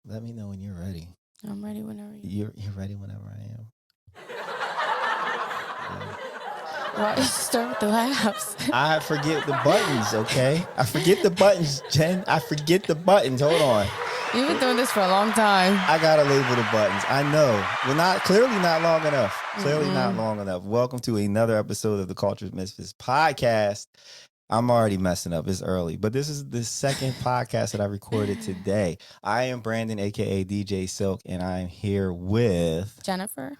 Let me know when you're ready. I'm ready whenever you. You're ready whenever I am. Why you start with the laughs? I forget the buttons, okay? I forget the buttons, Jen. I forget the buttons. Hold on. You've been doing this for a long time. I gotta label the buttons. I know. Well, clearly not long enough. Clearly not long enough. Welcome to another episode of the Cultured Misfits podcast. I'm already messing up. It's early, but this is the second podcast that I recorded today. I am Brandon, aka djsilk, and I'm here with Jennifer.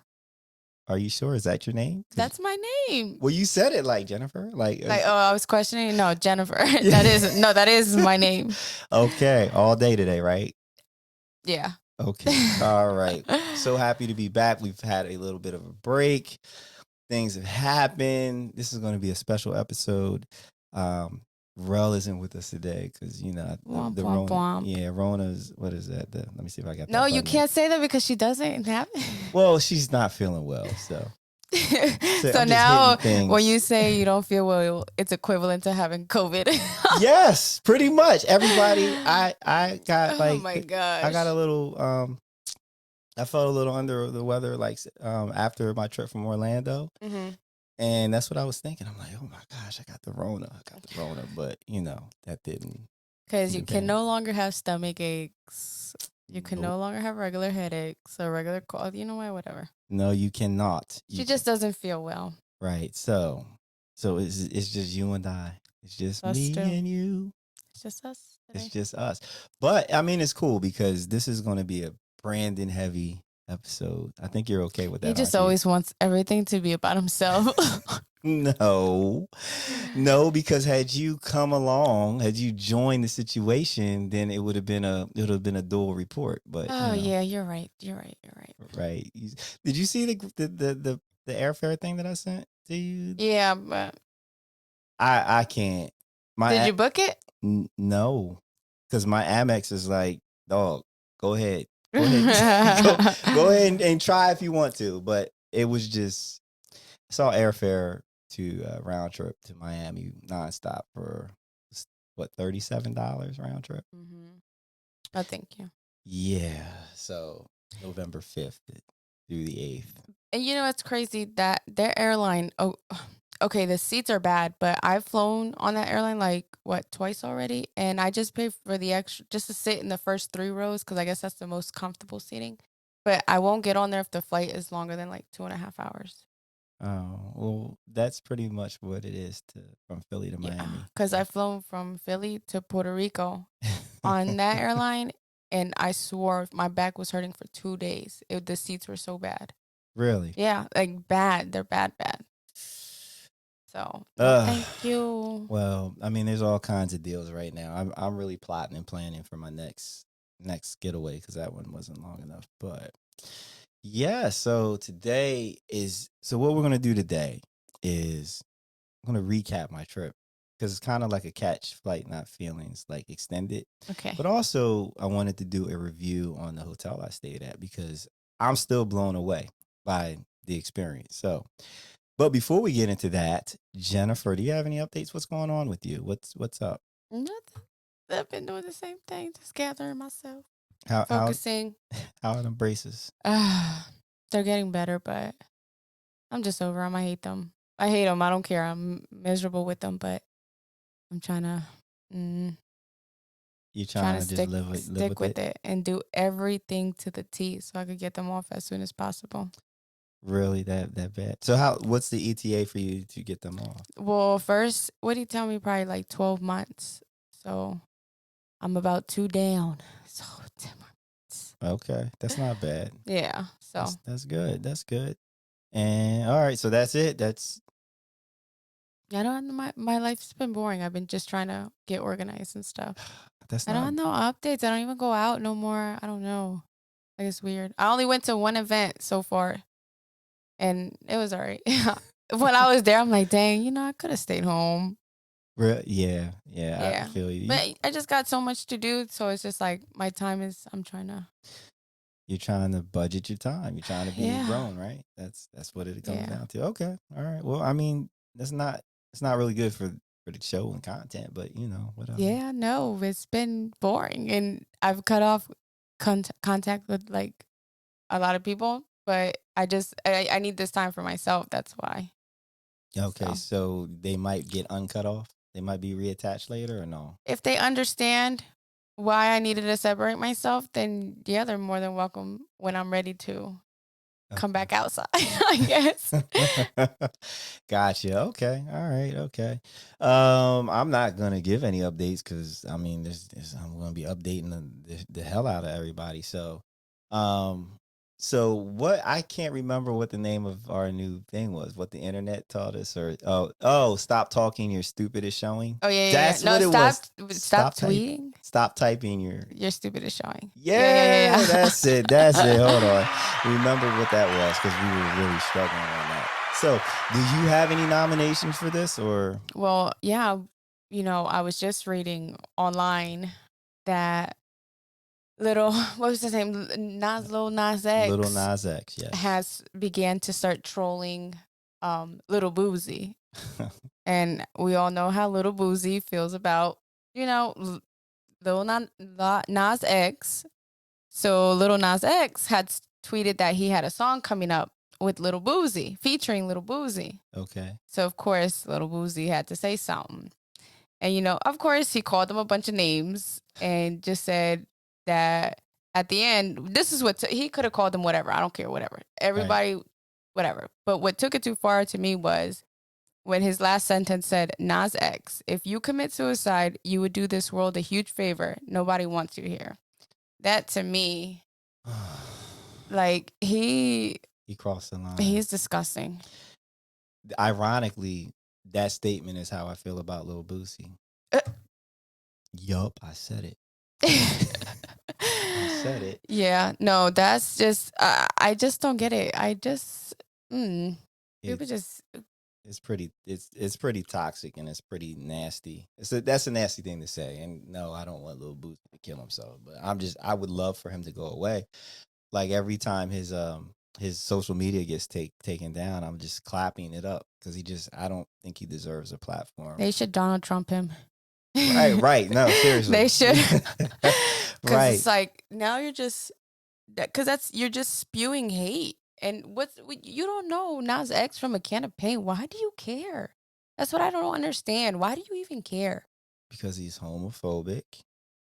Are you sure? Is that your name? That's my name. Well, you said it like Jennifer. I was questioning. No, Jennifer. That is my name. Okay. All day today, right? Yeah. Okay. All right. So happy to be back. We've had a little bit of a break. Things have happened. This is going to be a special episode. Rell isn't with us today because, the Womp, Rona. womp. Yeah, Rona's, what is that? Let me see if I got that. No, you can't say that because she doesn't have. Well, she's not feeling well, so. So now when you say you don't feel well, it's equivalent to having COVID. Yes, pretty much. Everybody, I got oh my gosh. I got a little, I felt a little under the weather, after my trip from Orlando. Mm-hmm. And that's what I was thinking. I'm like, oh my gosh, I got the Rona. But, that didn't. Because you can no longer have stomach aches. You can no longer have regular headaches or regular cold. You know what? Whatever. No, you cannot. She just doesn't feel well. Right. So it's just you and I. It's just us me and you. It's just us. Today. It's just us. But, I mean, it's cool because this is going to be a Brandon heavy episode. I think you're okay with that. He just always wants everything to be about himself. No, because had you joined the situation, then it would have been a dual report. But yeah, you're right. Right. Did you see the airfare thing that I sent to you? Yeah, but I can't. Did you book it? No, because my Amex is like, dog, go ahead. Go ahead and try if you want to. But it was just, I saw airfare to round trip to Miami nonstop for what, $37 round trip. Mm-hmm. Oh, thank you. Yeah, so November 5th through the 8th. And you know what's crazy? That their airline. Oh, okay. The seats are bad, but I've flown on that airline twice already, and I just paid for the extra just to sit in the first 3 rows because I guess that's the most comfortable seating. But I won't get on there if the flight is longer than 2.5 hours. Oh, well, that's pretty much what it is from Philly to Miami. Because I've flown from Philly to Puerto Rico on that airline, and I swore my back was hurting for 2 days. The seats were so bad. Really? Yeah, bad. They're bad. So, thank you. Well, I mean, there's all kinds of deals right now. I'm really plotting and planning for my next getaway because that one wasn't long enough. But yeah, so what we're going to do today is I'm going to recap my trip because it's kind of like a catch flight, not feelings, extended. Okay. But also I wanted to do a review on the hotel I stayed at because I'm still blown away by the experience. So, but before we get into that, Jennifer, do you have any updates? What's going on with you? What's up? Nothing. I've been doing the same thing, just gathering myself. Focusing. How are the braces? They're getting better, but I'm just over them. I hate them. I don't care. I'm miserable with them, but I'm trying to. You're trying to just live with it and do everything to the T so I could get them off as soon as possible. Really, that bad? So what's the ETA for you to get them off? Well, first, what did he tell me? Probably 12 months. So I'm about 2 down. So 10 months. Okay, that's not bad. Yeah. So that's good. That's good. And all right, so that's it. I don't know. My life's been boring. I've been just trying to get organized and stuff. I don't know updates. I don't even go out no more. I don't know. It's weird. I only went to one event so far, and it was all right. When I was there, I'm like, dang, I could have stayed home. Yeah. I feel you. But I just got so much to do, so it's just my time is. You're trying to budget your time. You're trying to be grown, right? That's what it comes down to. Okay, all right. Well, I mean, it's not really good for the show and content, but whatever. Yeah, no, it's been boring, and I've cut contact with like a lot of people, but I need this time for myself. That's why. Okay, So so they might get uncut off. They might be reattached later, or no? if they understand why I needed to separate myself, then yeah, they're more than welcome when I'm ready to come Okay. back outside, I guess. Gotcha. Okay. All right. Okay. I'm not gonna give any updates because I mean, I'm gonna be updating the hell out of everybody. Um, so what? I can't remember what the name of our new thing was. What the internet taught us, or stop talking. Your stupid is showing. Oh yeah, yeah, yeah. That's No, what it was. stop Stop type. tweeting. Stop typing your. You're stupid is showing. Yeah, yeah, yeah, Yeah, yeah. that's it. That's it. Hold on. Remember what that was because we were really struggling on that. So, do you have any nominations for this or Well, yeah, I was just reading online that little what was his name? Nas Little X Nas X? Yes. has began to start trolling Little Boozy. And we all know how Little Boozy feels about, Lil Nas X. So Little Nas X had tweeted that he had a song coming up with Little Boozy, featuring Little Boozy. Okay. So of course, Little Boozy had to say something. And of course, he called them a bunch of names and just said that at the end, this is what he could have called them whatever. I don't care, whatever. Right. Everybody, whatever. But what took it too far to me was when his last sentence said, Nas X, if you commit suicide, you would do this world a huge favor. Nobody wants you here. That to me, like He crossed the line. he's disgusting. Ironically, that statement is how I feel about Lil Boosie. Yup, I said it. I said it. Yeah, no, that's just I just don't get it. People just It's pretty toxic and it's pretty nasty. That's a nasty thing to say. And no, I don't want Lil Boosie to kill himself, but I would love for him to go away. Like every time his social media gets taken down, I'm just clapping it up because I don't think he deserves a platform. they should Donald Trump him. Right. No, seriously. They should. Because Right. it's like now you're just you're just spewing hate. And you don't know Nas X from a can of paint. Why do you care? That's what I don't understand. Why do you even care? Because he's homophobic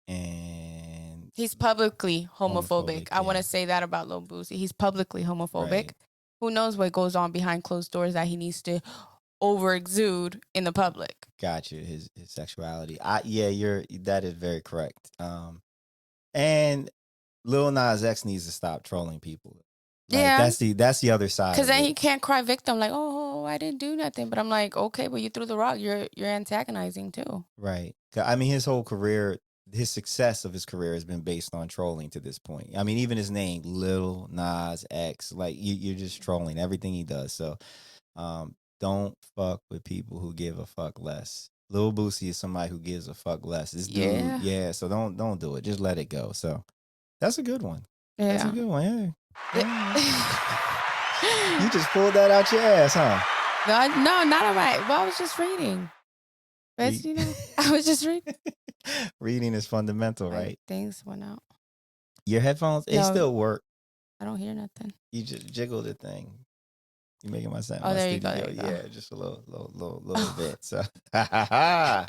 and He's publicly homophobic. I want yeah. to say that about Lil Boosie. He's publicly homophobic. Right. Who knows what goes on behind closed doors that he needs to over exude in the public. Gotcha. His sexuality. That is very correct. And Lil Nas X needs to stop trolling people. Like, Yeah. that's the other side. Because then he can't cry victim like, oh, I didn't do nothing. But I'm like, okay, but you threw the rock. You're antagonizing too. Right. I mean, his whole career, his success of his career has been based on trolling to this point. I mean, even his name, Lil Nas X, like you're just trolling everything he does. So, don't fuck with people who give a fuck less. Lil Boosie is somebody who gives a fuck less. This dude, yeah. So don't do it. Just let it go. So that's a good one. Yeah. That's a good one. Yeah. You just pulled that out your ass, huh? No, not on my. Well, I was just reading. But I was just reading. Reading is fundamental, right? Things went out. Your headphones, they still work. I don't hear nothing. You just jiggle the thing. You making my sound. Oh, there you studio. go. Yeah, just a little bit. So I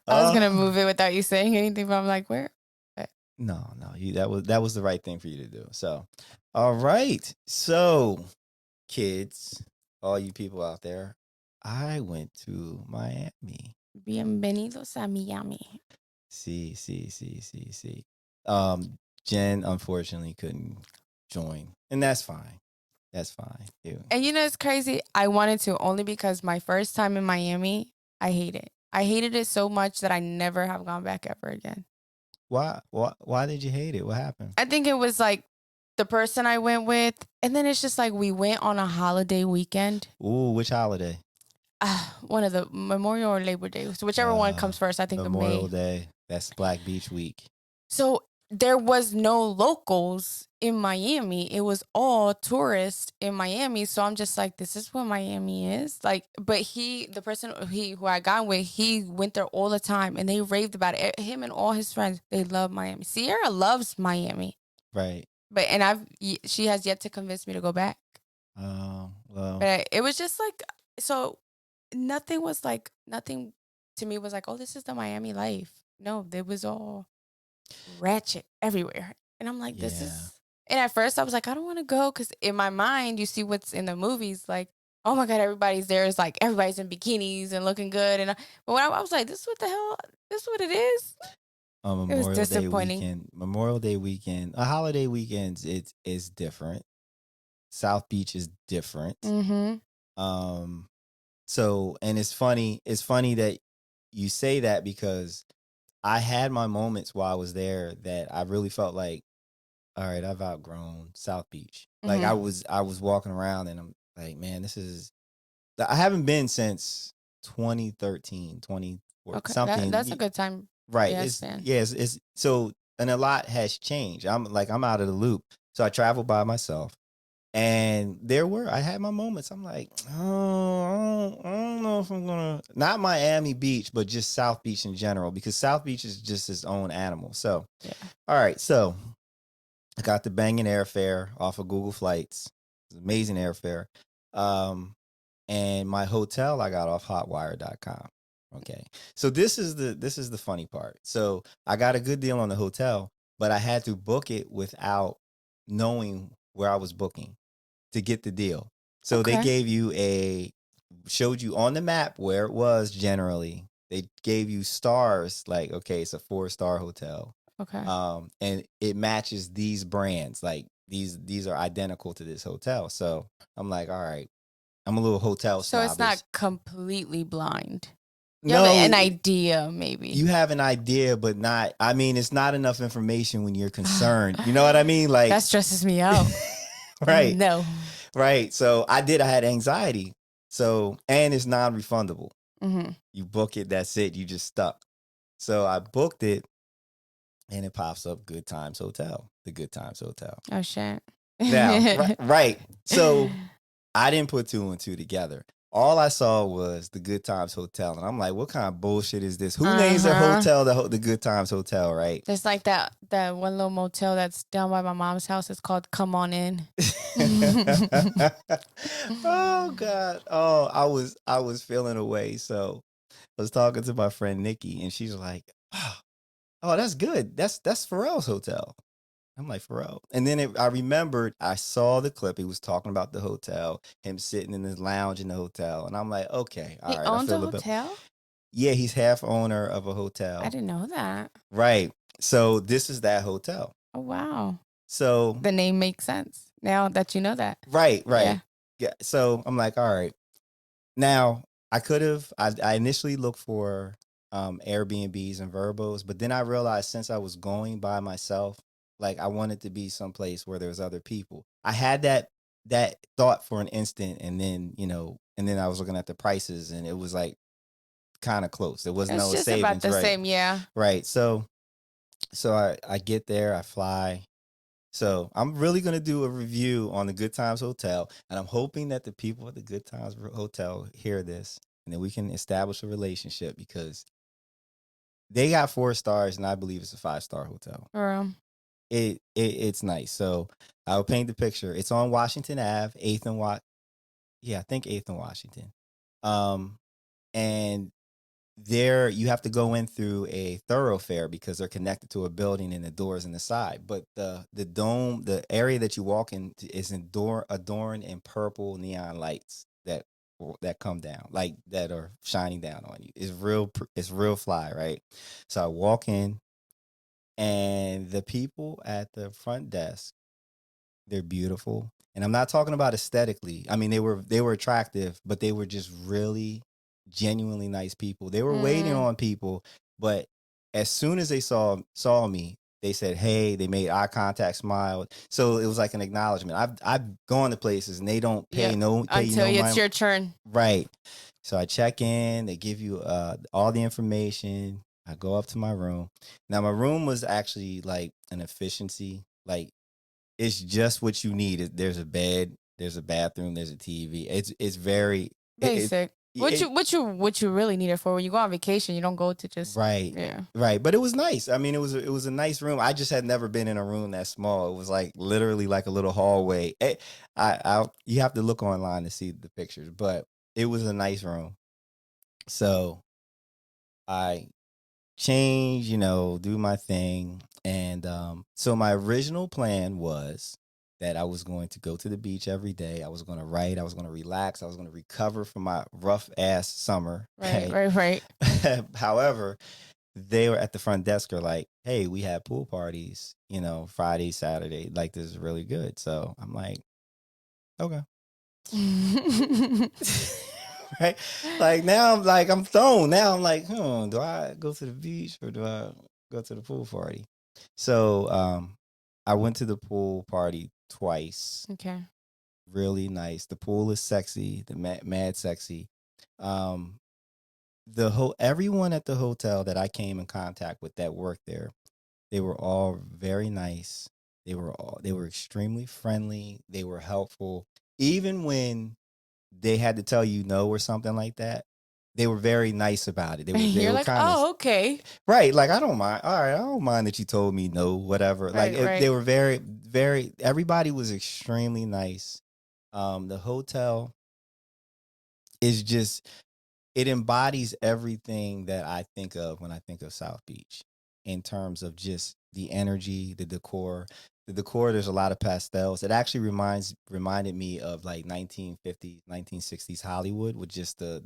was gonna move it without you saying anything, but I'm like, where? No, that was the right thing for you to do. So, all right. So, kids, all you people out there, I went to Miami. Bienvenidos a Miami. See. Jen unfortunately couldn't join, and that's fine. That's fine. Ew. And it's crazy. I wanted to only because my first time in Miami, I hate it. I hated it so much that I never have gone back ever again. Why? Why did you hate it? What happened? I think it was like the person I went with, and then it's just like we went on a holiday weekend. Ooh, which holiday? One of the Memorial or Labor Day, so whichever one comes first. I think Memorial Day. That's Black Beach Week. So there was no locals in Miami. It was all tourists in Miami. So I'm just like, this is what Miami is. Like, but the person who I got with, he went there all the time and they raved about it. Him and all his friends, they love Miami. Sierra loves Miami. Right. But she has yet to convince me to go back. Oh, well. But it was just like, so nothing to me was like, oh, this is the Miami life. No, it was all ratchet everywhere. And I'm like, Yeah. and at first I was like, I don't want to go because in my mind, you see what's in the movies, like, oh my God, everybody's there. It's like everybody's in bikinis and looking good. But when I was like, this is what the hell, this is what it is. On It was Memorial Day disappointing. weekend, holiday weekends, it's different. South Beach is different. Mm-hmm. So, and it's funny that you say that because I had my moments while I was there that I really felt like, all right, I've outgrown South Beach. Like Mm-hmm. I was walking around and I'm like, man, I haven't been since 2013, 2014, Okay. That's a something. good time. Right. Yeah, span. It's so, and a lot has changed. I'm out of the loop. So I traveled by myself. And I had my moments. I'm like, oh, I don't know if I'm gonna, not Miami Beach, but just South Beach in general, because South Beach is just its own animal. So, Yeah. all right. So I got the banging airfare off of Google Flights. It's amazing airfare. And my hotel I got off hotwire.com. Okay. So this is the funny part. So I got a good deal on the hotel, but I had to book it without knowing where I was booking to get the deal. So they Okay. showed you on the map where it was generally. They gave you stars, like, okay, it's a 4-star hotel. Okay. And it matches these brands. Like these are identical to this hotel. So I'm like, all right, I'm a little hotel So it's snobbish. not completely blind. You have No, an idea, maybe. you have an idea, but not. I mean, it's not enough information when you're concerned. You know what I mean? Like, That stresses me out. right, No. right. So I had anxiety. So, and it's non-refundable. Mm-hmm. You book it, that's it. You just stuck. So I booked it, and it pops up Good Times Hotel, the Good Times Hotel. Oh shit. Now, right. So I didn't put 2 and 2 together. All I saw was the Good Times Hotel, and I'm like, "What kind of bullshit is this? Who names their Uh-huh. hotel the Good Times Hotel?" Right? There's like that one little motel that's down by my mom's house. It's called Come On In. Oh God! Oh, I was feeling away. So I was talking to my friend Nikki, and she's like, "Oh, that's good. That's Pharrell's hotel." I'm like, Pharrell. And then I remembered, I saw the clip. He was talking about the hotel, him sitting in his lounge in the hotel. And I'm like, okay, all He right, I owns a feel a bit. hotel? Yeah, he's half owner of a I hotel. didn't know that. Right. So this is that hotel. Oh wow. So, The name makes sense now that you know that. right, right. Yeah. Yeah. So I'm like, all right. Now, I initially looked for Airbnbs and Verbos, but then I realized since I was going by myself, like I wanted to be someplace where there was other people. I had that thought for an instant, and then, and then I was looking at the prices and it was like kind of close. There was It's no just about savings, the right? same, yeah. Right. So I get there, I fly. So I'm really gonna do a review on the Good Times Hotel, and I'm hoping that the people at the Good Times Hotel hear this, and then we can establish a relationship because they got 4 stars, and I believe it's a 5-star hotel. For It's nice. So I'll paint the picture. It's on Washington Ave, I think 8th and Washington. Um, and there you have to go in through a thoroughfare because they're connected to a building and the doors in the side. But the dome, the area that you walk in is adorned in purple neon lights that come down, like that are shining down on you. It's real fly, right? So I walk in, and the people at the front desk, they're beautiful. And I'm not talking about aesthetically. I mean, they were attractive, but they were just really genuinely nice people. They were waiting mm, on people, but as soon as they saw me, they said, "Hey," they made eye contact, smiled. So it was like an acknowledgement. I've gone to places and they don't yep. pay you Until no it's mind. your turn. Right. So I check in, they give you all the information. I go up to my room. Now my room was actually like an efficiency. Like it's just what you need. There's a bed, there's a bathroom, there's a TV. It's very Basic. it What you really need it for? When you go on vacation, you don't go to just right. yeah. Right, but it was nice. I mean, it was a nice room. I just had never been in a room that small. It was like literally like a little hallway. I you have to look online to see the pictures, but it was a nice room. So I change, do my thing. And so my original plan was that I was going to go to the beach every day. I was going to write. I was going to relax. I was going to recover from my rough ass summer. Right, Right. right, right. However, they were at the front desk are like, hey, we have pool parties, Friday, Saturday. Like, this is really good. So I'm like, okay. Right? Like now I'm like I'm thrown. Now I'm like, do I go to the beach or do I go to the pool party? So I went to the pool party twice. Okay. Really nice. The pool is sexy, the mad sexy. Um everyone at the hotel that I came in contact with that worked there, they were all very nice. They were extremely friendly. They were helpful. Even when they had to tell you no or something like that, they were very nice about it. They You're were like, kind of oh, okay. right. Like I don't mind. All right, I don't mind that you told me no, whatever. Like Right, they right. were very, very. Everybody was extremely nice. The hotel is just it embodies everything that I think of when I think of South Beach in terms of just the energy, the decor. The decor, there's a lot of pastels. It actually reminded me of like 1950s, 1960s Hollywood with just the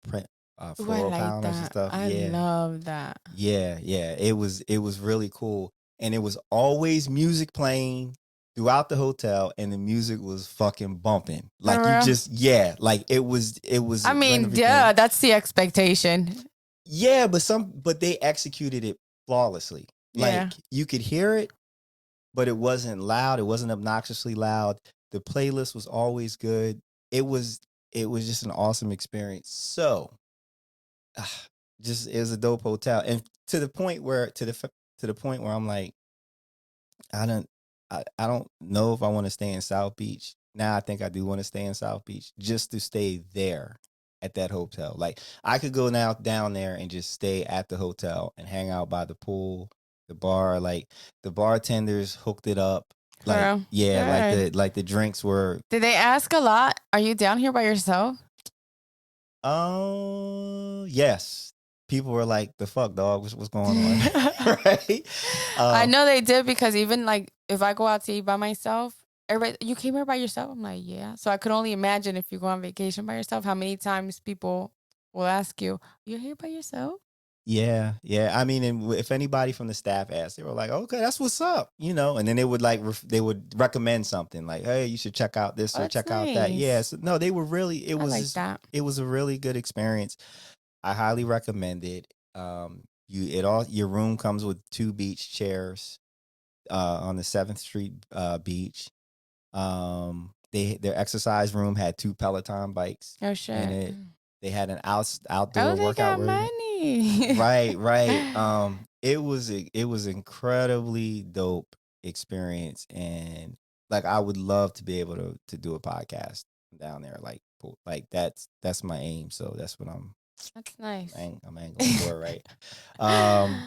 print Ooh, I floral like counters and that. stuff. I Yeah. love that. Yeah, yeah. It was really cool. And it was always music playing throughout the hotel and the music was fucking bumping. For Like you real. just yeah, like it was I and mean, yeah, everything. that's the expectation. Yeah, but they executed it flawlessly. Yeah. Like you could hear it, but it wasn't loud. It wasn't obnoxiously loud. The playlist was always good. It was it was just an awesome experience. So, just it was a dope hotel, and to the point where I'm like, I don't I don't know if I want to stay in South Beach. Now I think I do want to stay in South Beach just to stay there at that hotel. Like I could go now down there and just stay at the hotel and hang out by the pool, the bar. Like the bartenders hooked it up. For Like real. yeah, Good. like the drinks were. Did they ask a lot? Are you down here by yourself? Oh yes, people were like, "The fuck, dog? What's going on?" Right? I Um, know they did because even like if I go out to eat by myself, everybody, you came here by yourself. I'm like, yeah. So I could only imagine if you go on vacation by yourself, how many times people will ask you, "You're here by yourself?" Yeah, yeah. I mean, and if anybody from the staff asked, they were like, "Okay, that's what's up," and then they would like they would recommend something like, "Hey, you should check out this Oh, or that's check out that." Yeah, nice. so, no, they were really. I like that. It was a really good experience. I highly recommend it. Your room comes with two beach chairs on the Seventh Street beach. Their exercise room had two Peloton bikes Oh in shit. it. They had an Oh, outdoor they workout got area. money. Right, right. It was incredibly dope experience, and like I would love to be able to do a podcast down there. Like that's my aim. So that's what That's nice. I'm angling for, right? Um,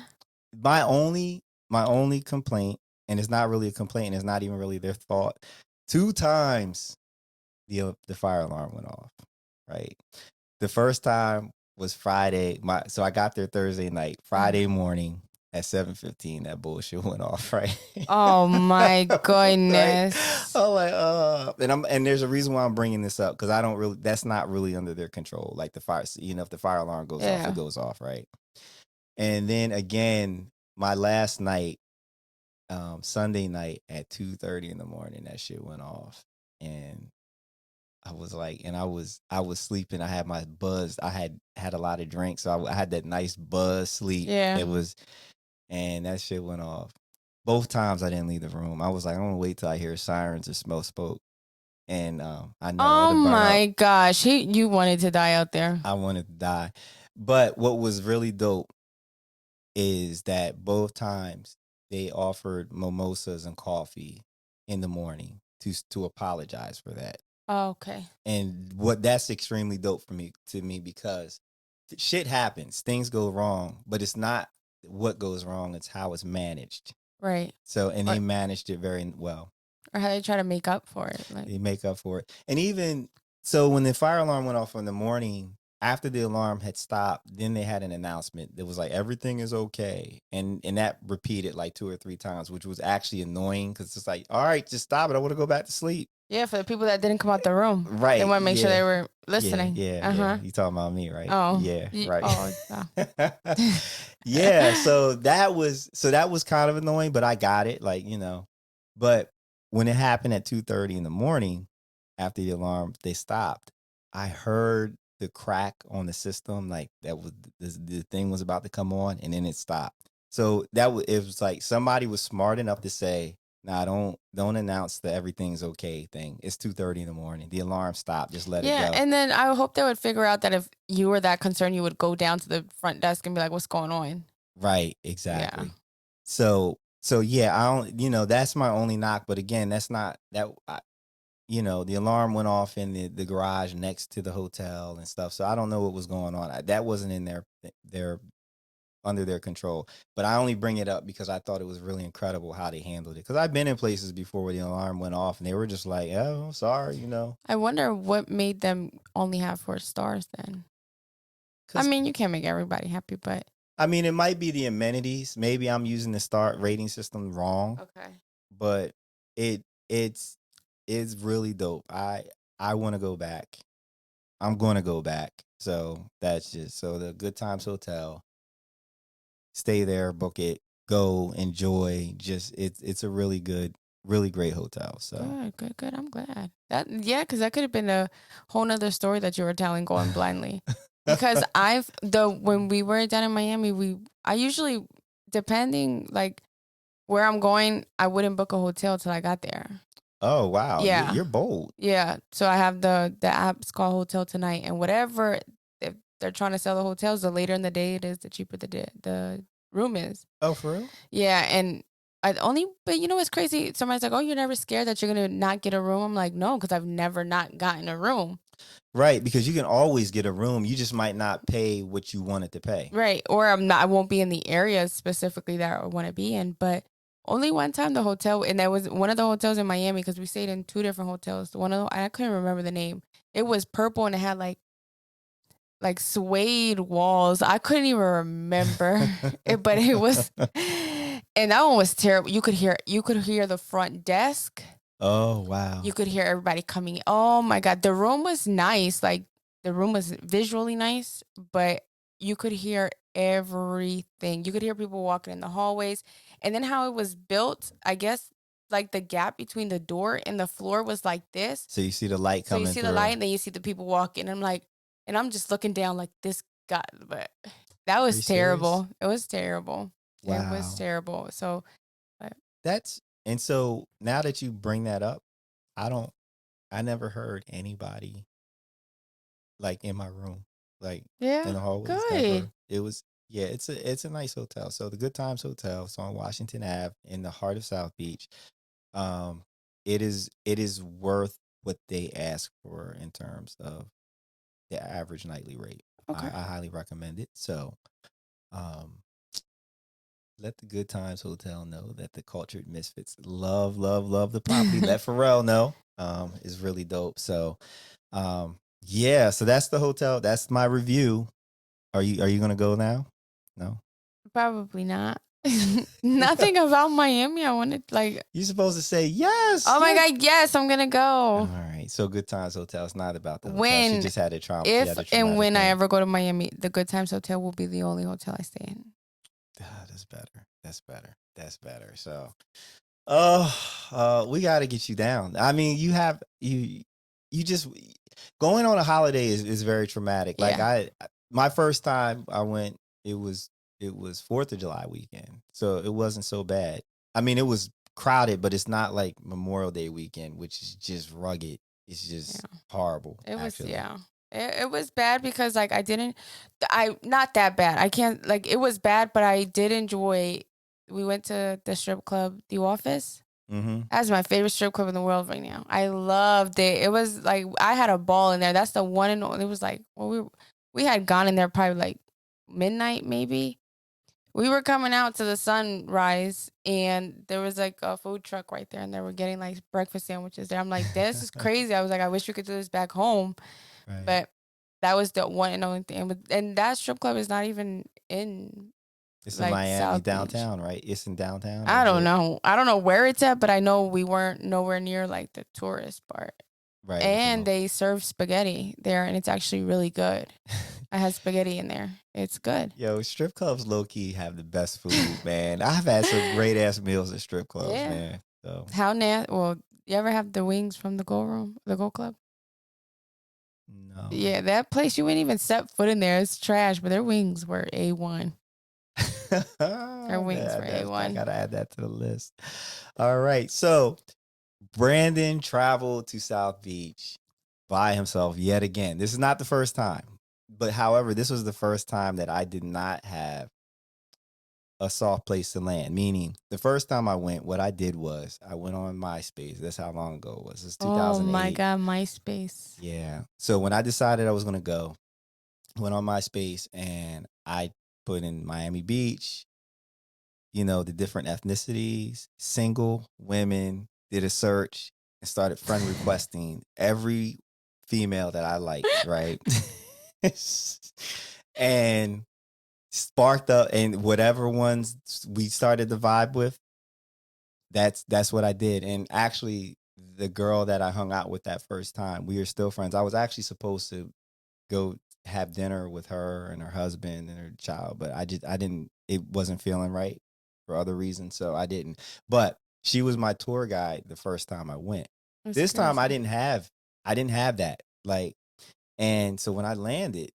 my only my only complaint, and it's not really a complaint. It's not even really their fault. Two times the fire alarm went off. Right. The first time was Friday. So I got there Thursday night. Friday morning at 7:15, that bullshit went off, right? Oh my Right. goodness. I'm like, and there's a reason why I'm bringing this up because I don't really. That's not really under their control. Like the fire, if the fire alarm goes off, it Yeah. goes off, right? And then again, my last night, Sunday night at 2:30 in the morning, that shit went off, and I was like, and I was sleeping. I had my buzz. I had a lot of drinks, so I had that nice buzz sleep. Yeah. It was, and that shit went off. Both times I didn't leave the room. I was like, I'm gonna wait till I hear sirens or smell smoke. And I know Oh to burn up. my gosh. You wanted to die out there. I wanted to die. But what was really dope is that both times they offered mimosas and coffee in the morning to apologize for that. Oh, okay. And what that's extremely dope for me to me because shit happens, things go wrong, but it's not what goes wrong, it's how it's managed. Right. So, and Or they managed it very well. or how they try to make up for it. Like, They make up for it. And even so, when the fire alarm went off in the morning, after the alarm had stopped, then they had an announcement that was like everything is okay, and that repeated like 2 or 3 times, which was actually annoying because it's like, all right, just stop it. I want to go back to sleep. yeah, for the people that didn't come out the room, they Right? want to make sure Yeah. they were Yeah. listening. Yeah. Uh Yeah. huh. You talking about me, right? Oh, Yeah. Right. oh, no. Yeah. So that was kind of annoying, but I got it. Like, but when it happened at 2:30 in the morning, after the alarm, they stopped. I heard the crack on the system, like that was the thing was about to come on, and then it stopped. So it was like somebody was smart enough to say, "Nah, don't announce the everything's okay thing. It's 2:30 in the morning. The alarm stopped. Just let it Yeah, go." and then I hope they would figure out that if you were that concerned, you would go down to the front desk and be like, "What's going on?" Right, Yeah. exactly. So yeah, I don't, that's my only knock. But again, that's not that. The alarm went off in the garage next to the hotel and stuff. So I don't know what was going on. That wasn't in their under their control. But I only bring it up because I thought it was really incredible how they handled it. Because I've been in places before where the alarm went off and they were just like, "Oh, sorry." I wonder what made them only have 4 stars then. I Because mean, you can't make everybody happy, but I mean, it might be the amenities. Maybe I'm using the star rating system wrong, okay. but it it's it's really dope. I want to go back. I'm going to go back. So that's just so the Good Times Hotel. Stay there, book it, go enjoy. Just it's a really good, really great hotel. So Good, good, good. I'm glad. Because that could have been a whole nother story that you were telling going blindly. Because when we were down in Miami, I usually, depending like where I'm going, I wouldn't book a hotel till I got there. Oh wow, Yeah. you're bold. Yeah. So I have the app's called Hotel Tonight, and whatever, if they're trying to sell the hotels, the later in the day it is, the cheaper the room is. Oh, for real? Yeah, and but you know what's crazy? Somebody's like, "Oh, you're never scared that you're gonna not get a room?" I'm like, "No, because I've never not gotten a room." Right, because you can always get a room. You just might not pay what you wanted to pay. Right. Or I won't be in the area specifically that I want to be in. But only one time the hotel, and that was one of the hotels in Miami because we stayed in 2 different hotels. I couldn't remember the name. It was purple and it had like suede walls. I couldn't even remember it, but it was, and that one was terrible. You could hear the front desk. Oh wow. You could hear everybody coming. Oh my God. The room was nice. Like the room was visually nice, but you could hear everything. You could hear people walking in the hallways. And then how it was built, I guess like the gap between the door and the floor was like this. So you see the light So you coming see the light through. and then you see the people walking. I'm like, and I'm just looking down like this guy, but that Are you was serious? terrible. It was terrible. It was Wow. terrible. So, but And so now that you bring that up, I don't I never heard anybody like in my room, like in yeah, the hallways. good. Never. It was yeah. It's a nice hotel. So the Good Times Hotel. It's on Washington Ave in the heart of South Beach. Um, it is worth what they ask for in terms of the average nightly rate. I, Okay. I highly recommend it. So, um, let the Good Times Hotel know that the Cultured Misfits love, love, love the property. Let Pharrell know. Is really dope. So, yeah. So that's the hotel. That's my review. Are you gonna go now? No. Probably not. Nothing about Miami. I wanted like, You're supposed to say yes, oh my yes. God, yes, I'm gonna All go. right. So Good Times Hotel. It's not about the hotel. She When, just had a trauma. She if had a and traumatic when I thing. ever go to Miami, the Good Times Hotel will be the only hotel I stay in. That's better. That's better. That's better. So, oh, we got to get you down. I mean, you just going on a holiday is very traumatic. Like Yeah. my first time I went, it was 4th of July weekend, so it wasn't so bad. I mean, it was crowded, but it's not like Memorial Day weekend, which is just rugged. It's just Yeah. horrible, It was, actually. yeah. It was bad because like I not that bad. I can't like it was bad, but I did enjoy. We went to the strip club, The Office. Mm-hmm. That's my favorite strip club in the world right now. I loved it. It was like I had a ball in there. That's the one and only. It was like well, we had gone in there probably like midnight maybe. We were coming out to the sunrise, and there was like a food truck right there, and they were getting like breakfast sandwiches there. I'm like, this is crazy. I was like, I wish we could do this back home, Right. but that was the one and only thing. And that strip club is not even in It's in like Miami South Beach. downtown, right? It's in downtown, or I is don't it? know. I don't know where it's at, but I know we weren't nowhere near like the tourist part. Right, with the And local. they serve spaghetti there, and it's actually really good. I had spaghetti in there. It's good. Yo, strip clubs low key have the best food, man. I've had some great ass meals at strip clubs, Yeah. man. So Well, you ever have the wings from the Go Room, the Go Club? no. Yeah, that place you wouldn't even set foot in there. It's trash, but their wings were A1. Their wings were I A1. gotta add that to the list. All right. So Brandon traveled to South Beach by himself yet again. This is not the first time. But however, this was the first time that I did not have a soft place to land. Meaning, the first time I went, what I did was I went on MySpace. That's how long ago it was. It's Oh my 2008. God, MySpace. Yeah. So when I decided I was gonna go, went on MySpace and I put in Miami Beach, the different ethnicities, single women, did a search and started friend requesting every female that I liked, right? And sparked up and whatever ones we started to vibe with, that's what I did. And actually the girl that I hung out with that first time, we are still friends. I was actually supposed to go have dinner with her and her husband and her child, but I didn't, it wasn't feeling right for other reasons, so I didn't. But she was my tour guide the first time I went. That's This time crazy. I didn't have that. Like, and so when I landed,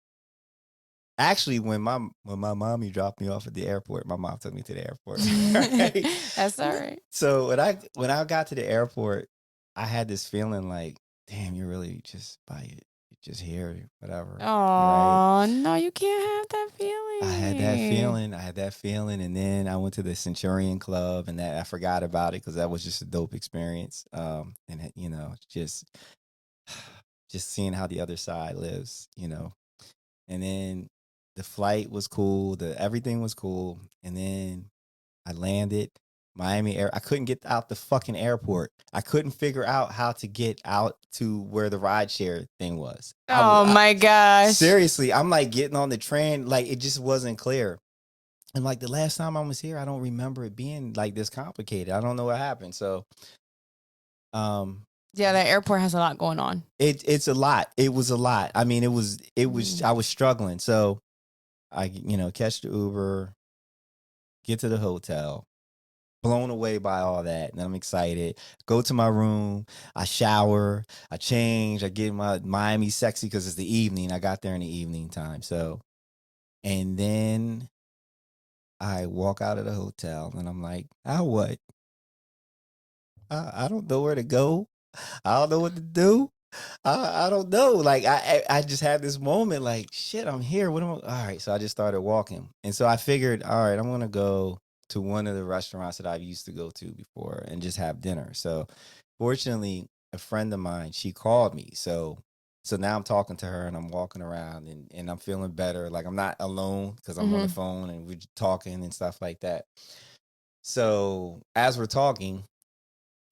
actually when my mommy dropped me off at the airport, my mom took me to the airport. Right? That's all right. So when I got to the airport, I had this feeling like, damn, you're really just by it. Just here, whatever. Right. Oh no, you can't have that I had that feeling. feeling. I had that feeling, and then I went to the Centurion Club, and that I forgot about it because that was just a dope experience. And just seeing how the other side lives. And then the flight was cool. The everything was cool, and then I landed Miami Air. I couldn't get out the fucking airport. I couldn't figure out how to get out to where the rideshare thing was. Oh my gosh. Seriously, I'm like getting on the train, like it just wasn't clear. And like the last time I was here, I don't remember it being like this complicated. I don't know what happened. So, um, Yeah, that airport has a lot going on. it's a lot. It was a lot. I mean, it was. I was struggling. So I catch the Uber, get to the hotel, blown away by all that, and I'm excited. Go to my room, I shower, I change, I get my Miami sexy because it's the evening. I got there in the evening time. So, and then I walk out of the hotel and I'm like, "Now what? I don't know where to go. I don't know what to do. I don't know." Like I just had this moment like, shit, I'm here. What am I? All right. So I just started walking. And so I figured, all right, I'm gonna go to one of the restaurants that I used to go to before and just have dinner. So fortunately, a friend of mine, she called me. So now I'm talking to her and I'm walking around and I'm feeling better. Like I'm not alone because I'm on the Mm-hmm. phone and we're talking and stuff like that. So as we're talking,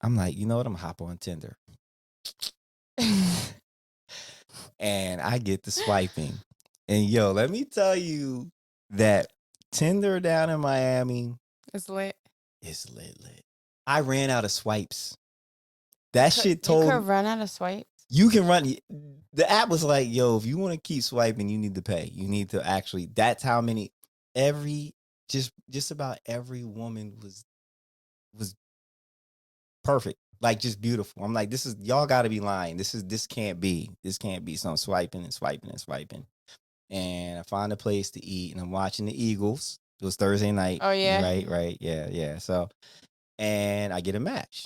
I'm like, you know what? I'm gonna hop on Tinder. And I get to swiping. And yo, let me tell you that Tinder down in Miami It's lit. is lit lit. I ran out of swipes. That shit You told could run out of swipes. you can run. The app was like, yo, if you want to keep swiping, you need to pay. You need to actually. That's how many. Every just about every woman was perfect. Like just beautiful. I'm like, this is y'all got to be lying. This can't be. This can't be. So I'm swiping and swiping and swiping. And I find a place to eat, and I'm watching the Eagles. It was Thursday night, Oh yeah. right, yeah, yeah. So, and I get a match.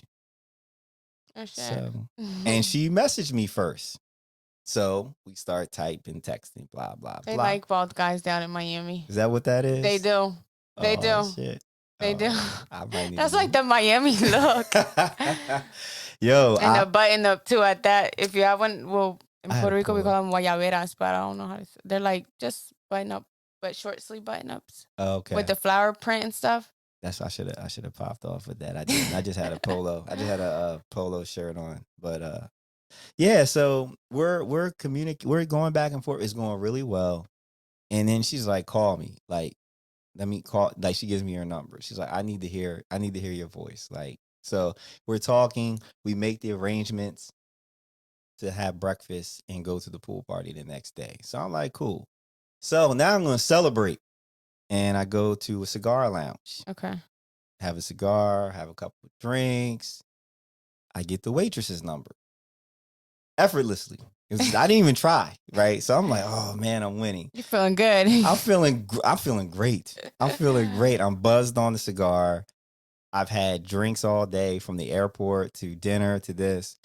Oh shit. So, and she messaged me first. So we start typing, texting, blah, blah, They blah. like bald guys down in Miami. Is that what that They is? do. They Oh, do. shit. They do. I might need to That's like move. the Miami look. Yo, And the button up too at that. If you have one, well, in I had Puerto a Rico we polo. call them guayaberas, but I don't know how to. They're like just button up, but short sleeve button ups Okay. with the flower print and stuff. That's I should have popped off with that. I didn't. I just had a polo. I just had a polo shirt on. But yeah. So we're We're going back and forth. It's going really well. And then she's like, "Call me. Like, let me call." Like, she gives me her number. She's like, I need to hear your voice." Like, so we're talking. We make the arrangements to have breakfast and go to the pool party the next day. So I'm like, cool. So now I'm going to celebrate. And I go to a cigar lounge. Okay. Have a cigar, have a couple of drinks. I get the waitress's number effortlessly. I didn't even try, right? So I'm like, oh man, I'm winning. You're feeling good. I'm feeling great. I'm feeling great. I'm buzzed on the cigar. I've had drinks all day from the airport to dinner to this.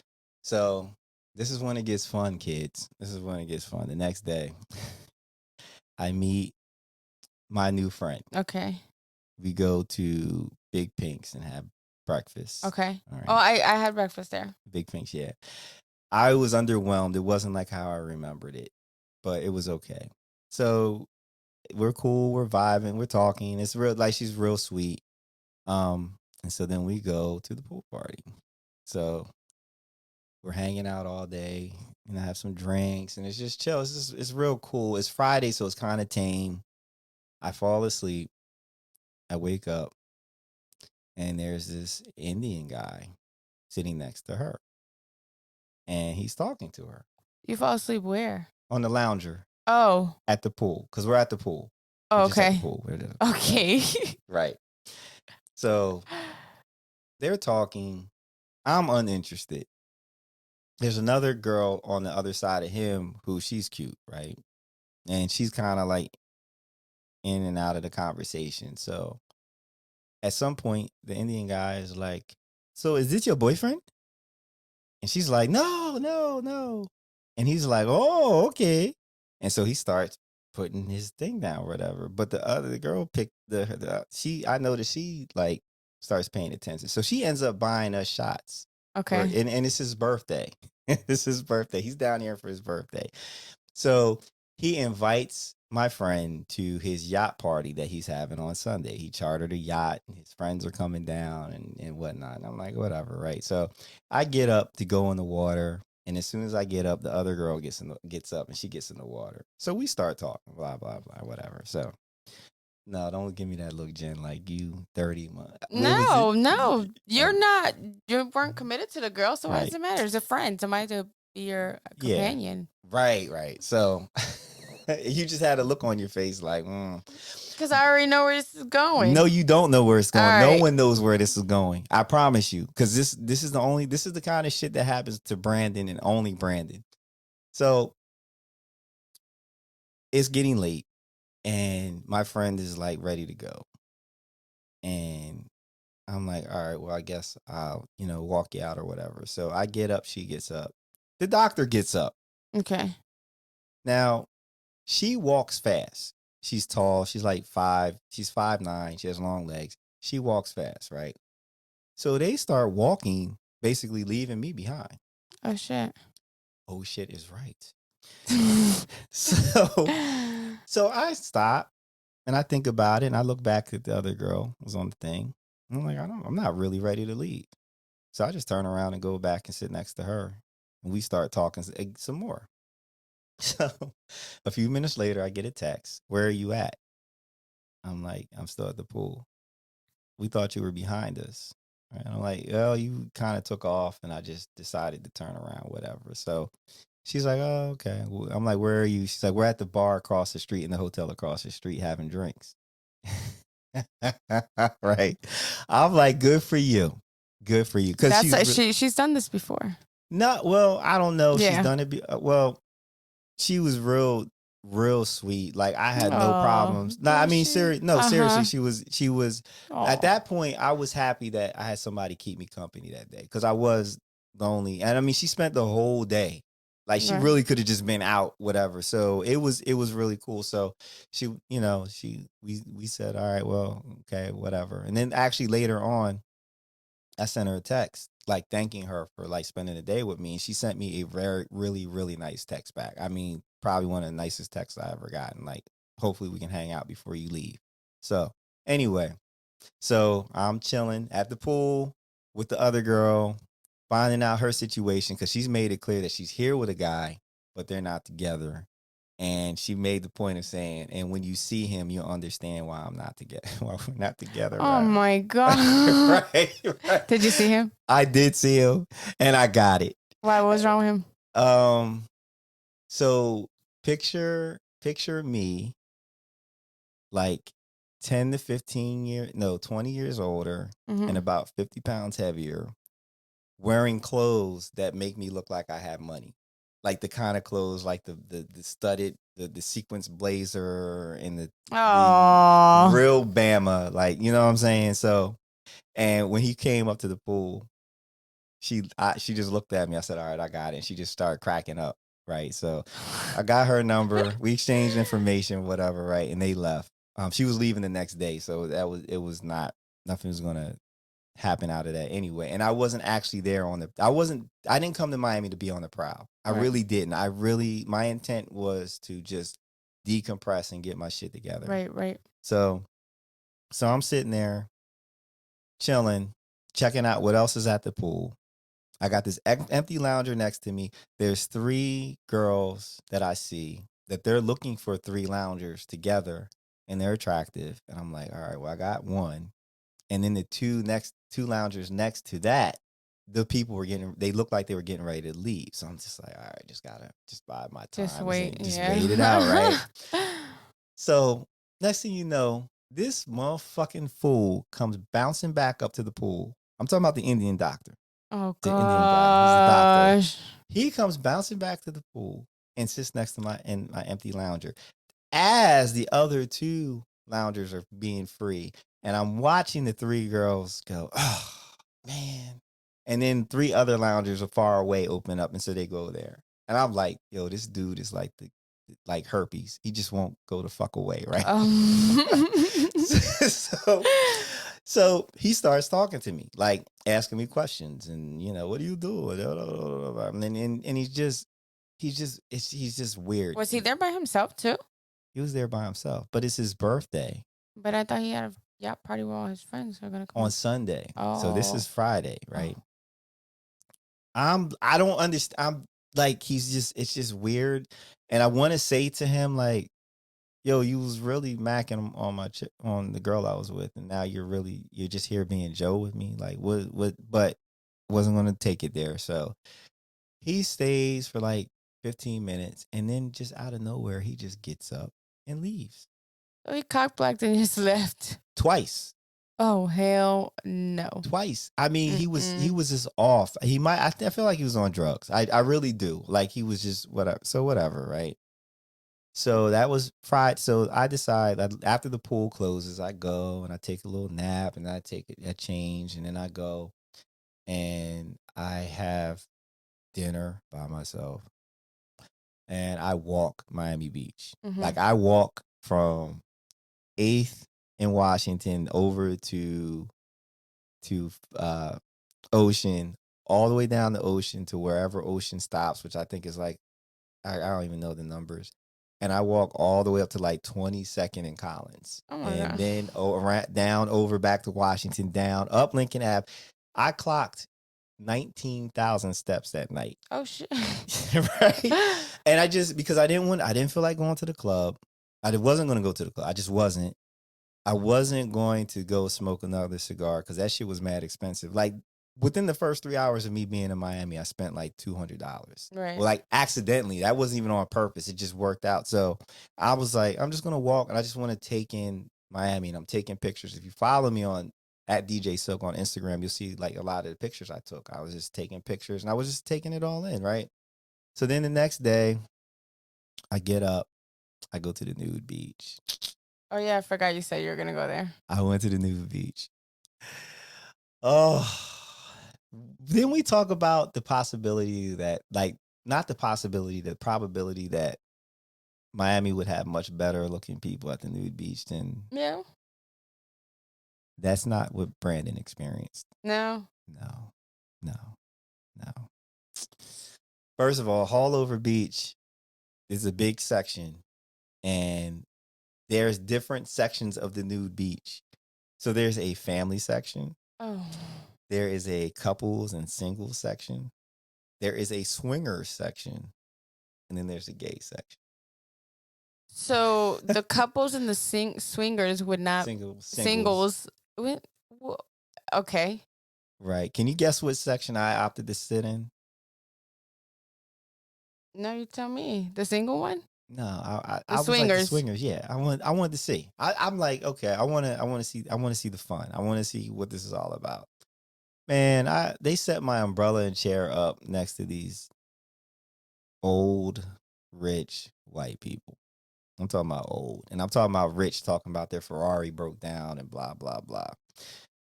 So this is when it gets fun, kids. This is when it gets fun. The next day, I meet my new friend. Okay. We go to Big Pink's and have breakfast. Okay. All right. Oh, I had breakfast there. Big Pink's, yeah. I was underwhelmed. It wasn't like how I remembered it, but it was okay. So we're cool. We're vibing. We're talking. It's real. Like, she's real sweet. And so then we go to the pool party. So we're hanging out all day and I have some drinks and it's just chill. It's real cool. It's Friday, so it's kind of tame. I fall asleep. I wake up and there's this Indian guy sitting next to her. And he's talking to her. You fall asleep where? On the lounger. Oh. At the pool. Because we're at the pool. Oh, We're okay. just at the pool. Okay. Right. So they're talking. I'm uninterested. There's another girl on the other side of him who she's cute, right? And she's kind of like in and out of the conversation. So at some point, the Indian guy is like, "So is this your boyfriend?" And she's like, "No, no, no." And he's like, "Oh, okay." And so he starts putting his thing down, or whatever. But the girl picked I noticed she like starts paying attention. So she ends up buying us shots. Okay. And it's his birthday. It's his birthday. He's down here for his birthday. So he invites my friend to his yacht party that he's having on Sunday. He chartered a yacht and his friends are coming down and whatnot. And I'm like, whatever, right? So I get up to go in the water. And as soon as I get up, the other girl gets up and she gets in the water. So we start talking, blah, blah, blah, whatever. So no, don't give me that look, Jen, like you 30 months. No. You weren't committed to the girl, so why Right. does it matter? It's a friend, somebody to be your companion. Yeah. Right. So you just had a look on your face like, because I already know where this is going. No, you don't know where it's going. All No right. one knows where this is going. I promise you. Because this is the kind of shit that happens to Brandon and only Brandon. So it's getting late and my friend is like ready to go. And I'm like, all right, well, I guess I'll, walk you out or whatever. So I get up, she gets up. The doctor gets up. Okay. Now, she walks fast. She's tall. She's like 5. She's 5'9". She has long legs. She walks fast, right? So they start walking, basically leaving me behind. Oh, shit. Oh, shit is right. So I stop and I think about it and I look back at the other girl who was on the thing. And I'm like, I'm not really ready to leave. So I just turn around and go back and sit next to her. And we start talking some more. So a few minutes later, I get a text. Where are you at? I'm like, I'm still at the pool. We thought you were behind us. And I'm like, well, you kind of took off and I just decided to turn around, whatever. So she's like, oh, okay. I'm like, where are you? She's like, we're at the bar across the street in the hotel across the street having drinks. Right. I'm like, good for you. Good for you. Because she's done this before. No, well, I don't know. Yeah. She's done it. Well, she was real sweet. Like I had no problems. No, I mean, seriously, she was at that point, I was happy that I had somebody keep me company that day because I was lonely. And I mean, she spent the whole day Like she Right. really could have just been out, whatever. So it was really cool. So she, we said, all right, well, okay, whatever. And then actually later on, I sent her a text like thanking her for like spending the day with me, and she sent me a very really really nice text back. I mean, probably one of the nicest texts I ever gotten. Like, hopefully we can hang out before you leave. So anyway, so I'm chilling at the pool with the other girl, finding out her situation because she's made it clear that she's here with a guy, but they're not together. And she made the point of saying, and when you see him, you'll understand why I'm not together. Why we're not together, Oh right? my God. Right. Did you see him? I did see him, and I got it. Why? What was wrong with him? Um, so picture me like 10 to 15 years, no, 20 years older and about 50 pounds heavier, wearing clothes that make me look like I have money. Like the kind of clothes like the studded, the sequence blazer and the Oh. real Bama, like, you know what I'm saying? So, and when he came up to the pool, she just looked at me. I said, "All right, I got it." And she just started cracking up, right? So I got her number. We exchanged information, whatever, right? And they left. She was leaving the next day, so it was not nothing was gonna happen out of that anyway. And I wasn't actually there I didn't come to Miami to be on the prowl. I Right. really didn't. My intent was to just decompress and get my shit together. Right. So I'm sitting there chilling, checking out what else is at the pool. I got this empty lounger next to me. There's 3 girls that I see that they're looking for 3 loungers together, and they're attractive. And I'm like, all right, well, I got one. And then the two loungers next to that, the people they looked like they were getting ready to leave. So I'm just like, all right, just gotta just bide my Just time wait. and just wait it out, right? Yeah. So next thing you know, this motherfucking fool comes bouncing back up to the pool. I'm talking about the Indian doctor. Oh The Indian guy. He's a doctor. gosh. He comes bouncing back to the pool and sits next to my empty lounger as the other 2 loungers are being free. And I'm watching the 3 girls go, oh man. And then 3 other loungers are far away open up, and so they go there. And I'm like, yo, this dude is like herpes. He just won't go the fuck away, right? so so he starts talking to me, like asking me questions, and what do you do? And he's just weird. Was he there by himself too? He was there by himself, but it's his birthday But I thought he had a yacht party where all his friends are gonna come on over. Sunday. So this is Oh. Friday, right? Oh. I don't understand. I'm like, it's just weird. And I want to say to him, like, yo, you was really macking on on the girl I was with, and now you're just here being Joe with me. Like, but wasn't gonna take it there. So he stays for like 15 minutes, and then just out of nowhere, he just gets up and leaves. So he cock blocked and just left. Twice. Oh hell no. Twice. I mean, he Mm-mm. was just off. He might I feel like he was on drugs. I really do. Like he was just whatever. So whatever, right? So that was Friday. So I decide that after the pool closes, I go and I take a little nap and I take a change, and then I go and I have dinner by myself and I walk Miami Beach. Like I walk from 8th in Washington over to Ocean, all the way down the Ocean to wherever Ocean stops, which I think is like I don't even know the numbers. And I walk all the way up to like 22nd and Collins. Oh my And god. then around, down over back to Washington, down up Lincoln Ave. I clocked 19,000 steps that night. Oh shit. Right? And because I didn't feel like going to the club. I wasn't going to go to the club. I just wasn't. I wasn't going to go smoke another cigar because that shit was mad expensive. Like within the first 3 hours of me being in Miami, I spent like $200. Right. Well, like accidentally. That wasn't even on purpose. It just worked out. So I was like, I'm just gonna walk and I just want to take in Miami, and I'm taking pictures. If you follow me on at djsilk on Instagram, you'll see like a lot of the pictures I took. I was just taking pictures and I was just taking it all in, right? So then the next day, I get up, I go to the nude beach. Oh yeah, I forgot you said you were gonna go there. I went to the nude beach. Oh, then we talk about the possibility that like not the possibility, the probability that Miami would have much better looking people at the nude beach than Yeah. that's not what Brandon experienced. No. No, no, no. First of all, Hallover Beach is a big section, and there's different sections of the nude beach. So there's a family section. Oh. There is a couples and singles section. There is a swingers section, and then there's a gay section. So the couples and the swingers would not Singles. singles. Okay. Right. Can you guess what section I opted to sit in? No, you tell me. The single one? No, The I was like the swingers. swingers. Yeah, I wanted to see. I'm like, okay, I want to see the fun. I want to see what this is all about. Man, they set my umbrella and chair up next to these old, rich white people. I'm talking about old, and I'm talking about rich, talking about their Ferrari broke down and blah blah blah.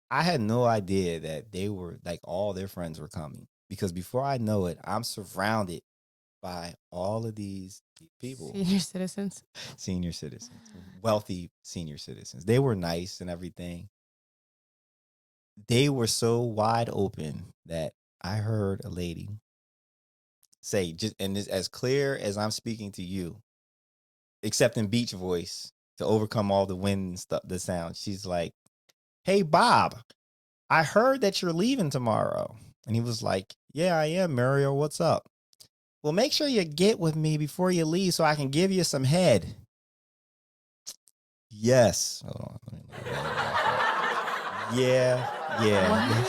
I had no idea that they were like all their friends were coming, because before I know it, I'm surrounded by all of these people, Senior citizens. senior citizens, wealthy senior citizens. They were nice and everything. They were so wide open that I heard a lady say, just, and this as clear as I'm speaking to you, except in beach voice to overcome all the wind and stuff, the sound. She's like, "Hey, Bob, I heard that you're leaving tomorrow." And he was like, "Yeah, I am, Mario. What's up?" "Well, make sure you get with me before you leave so I can give you some head." Yes. Hold on. Yeah, yeah.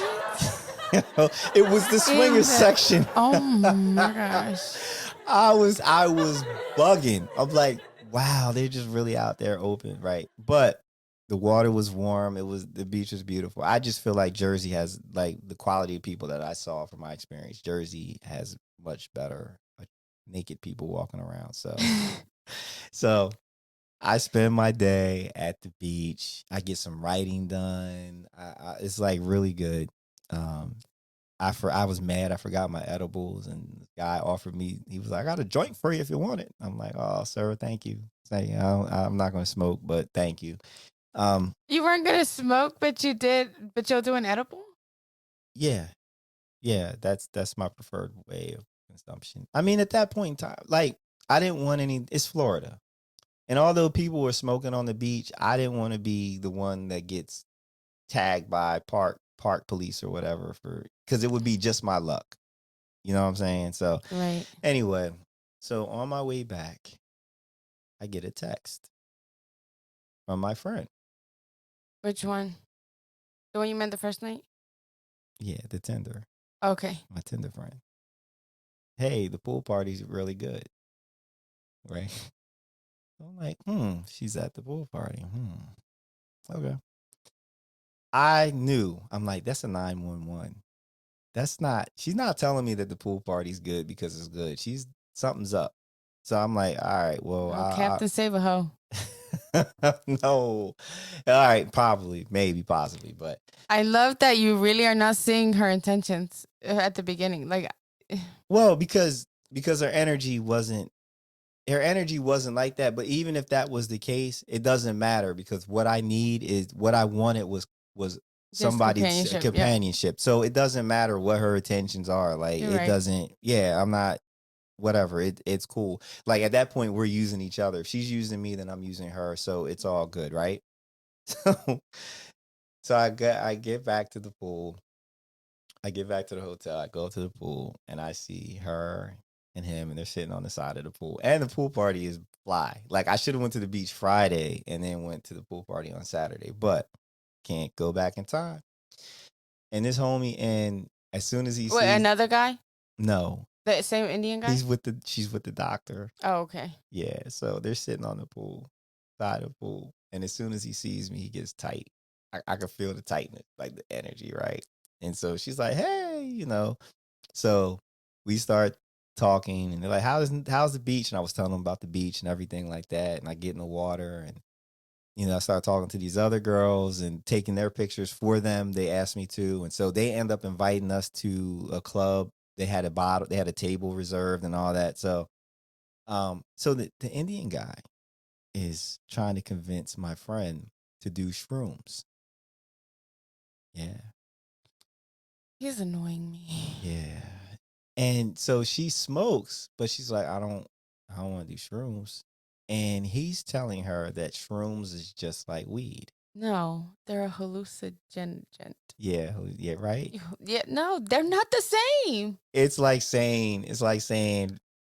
It was the swingers section. Oh my gosh. I was bugging. I'm like, wow, they're just really out there open, right? But the water was warm. The beach was beautiful. I just feel like Jersey has, like, the quality of people that I saw from my experience. Jersey has much better naked people walking around. So I spend my day at the beach. I get some writing done. It's like really good. Um, I was mad. I forgot my edibles, and the guy offered me. He was like, "I got a joint for you if you want it." I'm like, "Oh, sir, thank you." Say, I'm not going to smoke, but thank you. You weren't gonna smoke, but you did. But you'll do an edible. Yeah, yeah. That's my preferred way of consumption. I mean, at that point in time, like, I didn't want any. It's Florida, and although people were smoking on the beach, I didn't want to be the one that gets tagged by park police or whatever, because it would be just my luck. You know what I'm saying? So Right. anyway, so on my way back, I get a text from my friend. Which one? The one you met the first night? Yeah, the Tinder, Okay. my Tinder friend. "Hey, the pool party's really good." Right? I'm like, she's at the pool party. Okay. I knew. I'm like, that's a 911. She's not telling me that the pool party's good because it's good. Something's up. So I'm like, all right, well, Oh, Captain Save a Hoe. no. All right, probably, maybe, possibly, but I love that you really are not seeing her intentions at the beginning. Like, well, because her energy wasn't like that. But even if that was the case, it doesn't matter, because what I wanted was just somebody's companionship. Yep. companionship. So it doesn't matter what her intentions are. Like, You're it right. doesn't. Yeah, I'm not. Whatever. It's cool. Like, at that point, we're using each other. If she's using me, then I'm using her. So it's all good, right? So I get back to the pool. I get back to the hotel. I go to the pool, and I see her and him, and they're sitting on the side of the pool. And the pool party is fly. Like, I should have went to the beach Friday and then went to the pool party on Saturday, but can't go back in time. And this homie, and as soon as he Wait, sees, another guy? no, The same Indian guy? she's with the doctor. Oh, okay. Yeah, so they're sitting on the pool, side of the pool, and as soon as he sees me, he gets tight. I can feel the tightness, like the energy, right? And so she's like, "Hey," So we start talking, and they're like, "How's the beach?" And I was telling them about the beach and everything like that. And I get in the water, and I start talking to these other girls and taking their pictures for them. They asked me to, and so they end up inviting us to a club they had a bottle, they had a table reserved and all that. So so the Indian guy is trying to convince my friend to do shrooms. Yeah. He's annoying me. Yeah. And so she smokes, but she's like, I don't want to do shrooms. And he's telling her that shrooms is just like weed. No, they're a hallucinogen. Yeah, right. Yeah, no, they're not the same. It's like saying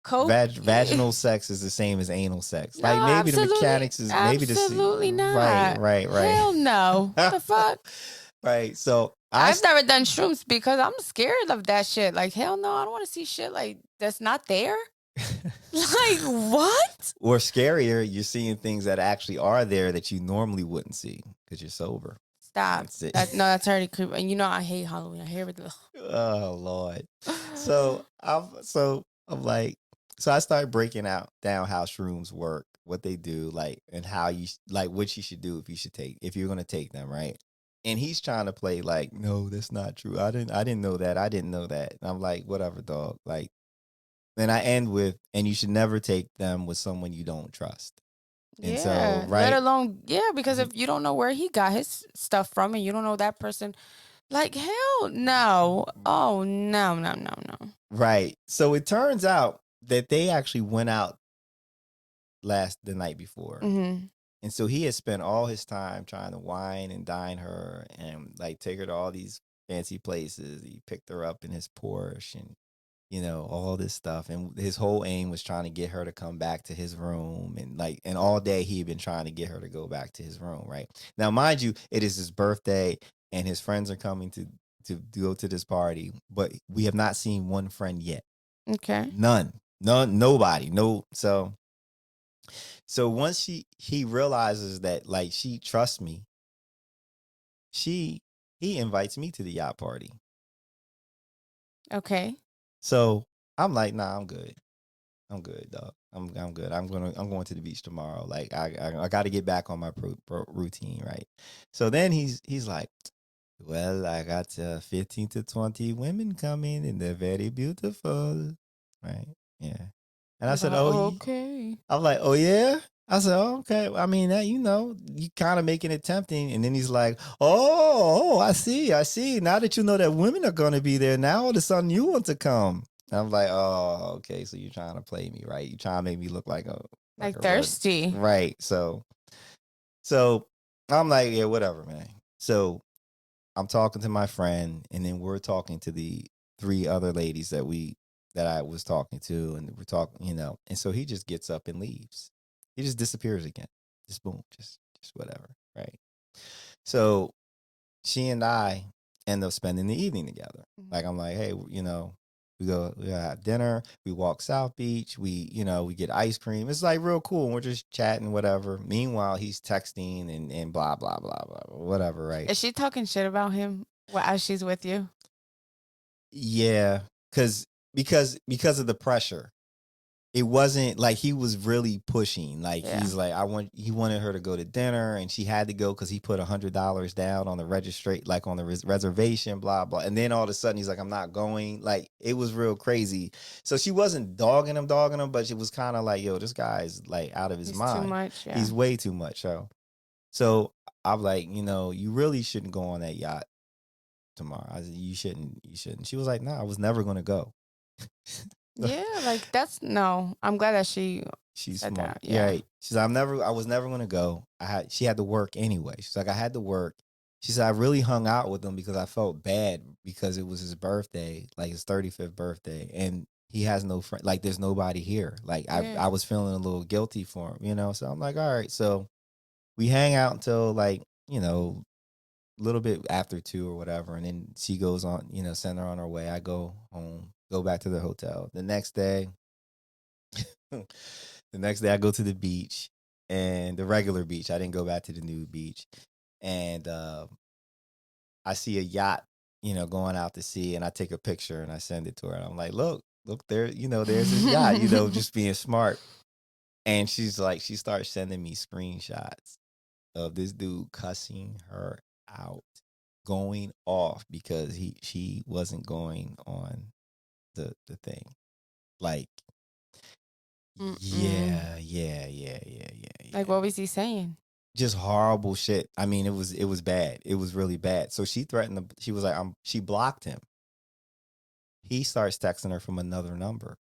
Coke. vaginal sex is the same as anal sex. No, Like maybe the absolutely, mechanics is maybe the absolutely right, not. right, right. Hell no. The fuck? Right. So I've never done shrooms because I'm scared of that shit. Like, hell no, I don't want to see shit like that's not there. Like, what? or scarier, you're seeing things that actually are there that you normally wouldn't see because you're sober. Stop. That's it. That no, that's already creepy. And you know I hate Halloween. I hear it. Oh Lord. So I'm like, so I started breaking out down how shrooms work, what they do, like, and how you like what you should do if you're gonna take them, right? And he's trying to play like, no, that's not true. I didn't know that. I didn't know that. And I'm like, whatever, dog. Like, then I end with, and you should never take them with someone you don't trust. And so, Yeah, let right. alone because Mhm. if you don't know where he got his stuff from and you don't know that person, like hell no. Oh no, no, no, no. Right. So it turns out that they actually went out the night before. Mm-hmm. And so he had spent all his time trying to wine and dine her and like take her to all these fancy places. He picked her up in his Porsche and, all this stuff. And his whole aim was trying to get her to come back to his room. And all day he had been trying to get her to go back to his room. Right. Now, mind you, it is his birthday and his friends are coming to go to this party, but we have not seen one friend yet. Okay. None, nobody. No. So once he realizes that like she trusts me, he invites me to the yacht party. Okay. So I'm like, nah, I'm good. I'm good, dog. I'm good. I'm going to the beach tomorrow. Like I got to get back on my routine, right? So then he's like, well, I got 15 to 20 women coming, and they're very beautiful, right? Yeah. And I You're said, like, oh, okay. I'm like, oh yeah. I said, oh, okay. I mean, that you kind of making it tempting. And then he's like, I see. Now that you know that women are going to be there, now all of a sudden you want to come. I'm like, oh, okay. So you're trying to play me, right? You're trying to make me look like Like a real, thirsty. right? So I'm like, yeah, whatever, man. So I'm talking to my friend, and then we're talking to the three other ladies that I was talking to, and we're talking, and so he just gets up and leaves. He just disappears again. Just boom, just whatever, right? So she and I end up spending the evening together. Mhm. Like I'm like, hey, we have dinner, we walk South Beach, we get ice cream. It's like real cool. And we're just chatting, whatever. Meanwhile, he's texting and blah, blah, blah, blah, whatever, right? Is she talking shit about him as she's with you? Yeah, because of the pressure. It wasn't like he was really pushing. Like Yeah. he's like, he wanted her to go to dinner, and she had to go because he put $100 down on the like on the reservation, blah blah. And then all of a sudden he's like, I'm not going. Like it was real crazy. So she wasn't dogging him, but it was kind of like, yo, this guy's like out of his He's too mind. much. Yeah. He's way too much. So I'm like, you really shouldn't go on that yacht tomorrow. I said, you shouldn't. She was like, nah, I was never gonna go. Yeah, like that's no. I'm glad that she She's said smart. that. Yeah, Yeah. right. She's like, I was never gonna go. She had to work anyway. She's like, I had to work. She said, I really hung out with him because I felt bad because it was his birthday, like his 35th birthday. And he has no friend, like there's nobody here. Like Yeah. I was feeling a little guilty for him. So I'm like, all right. So we hang out until like, a little bit after 2 or whatever. And then she goes on, send her on her way. I go home, go back to the hotel. The next day, I go to the beach, and the regular beach. I didn't go back to the nude beach. And I see a yacht, going out to sea, and I take a picture and I send it to her. And I'm like, look there, there's this yacht, just being smart. And she's like, she starts sending me screenshots of this dude cussing her out, going off because she wasn't going on the thing. Like, Mm-mm. yeah. Like, what was he saying? Just horrible shit. I mean, it was bad. It was really bad. So she threatened to, she was like, she blocked him. He starts texting her from another number.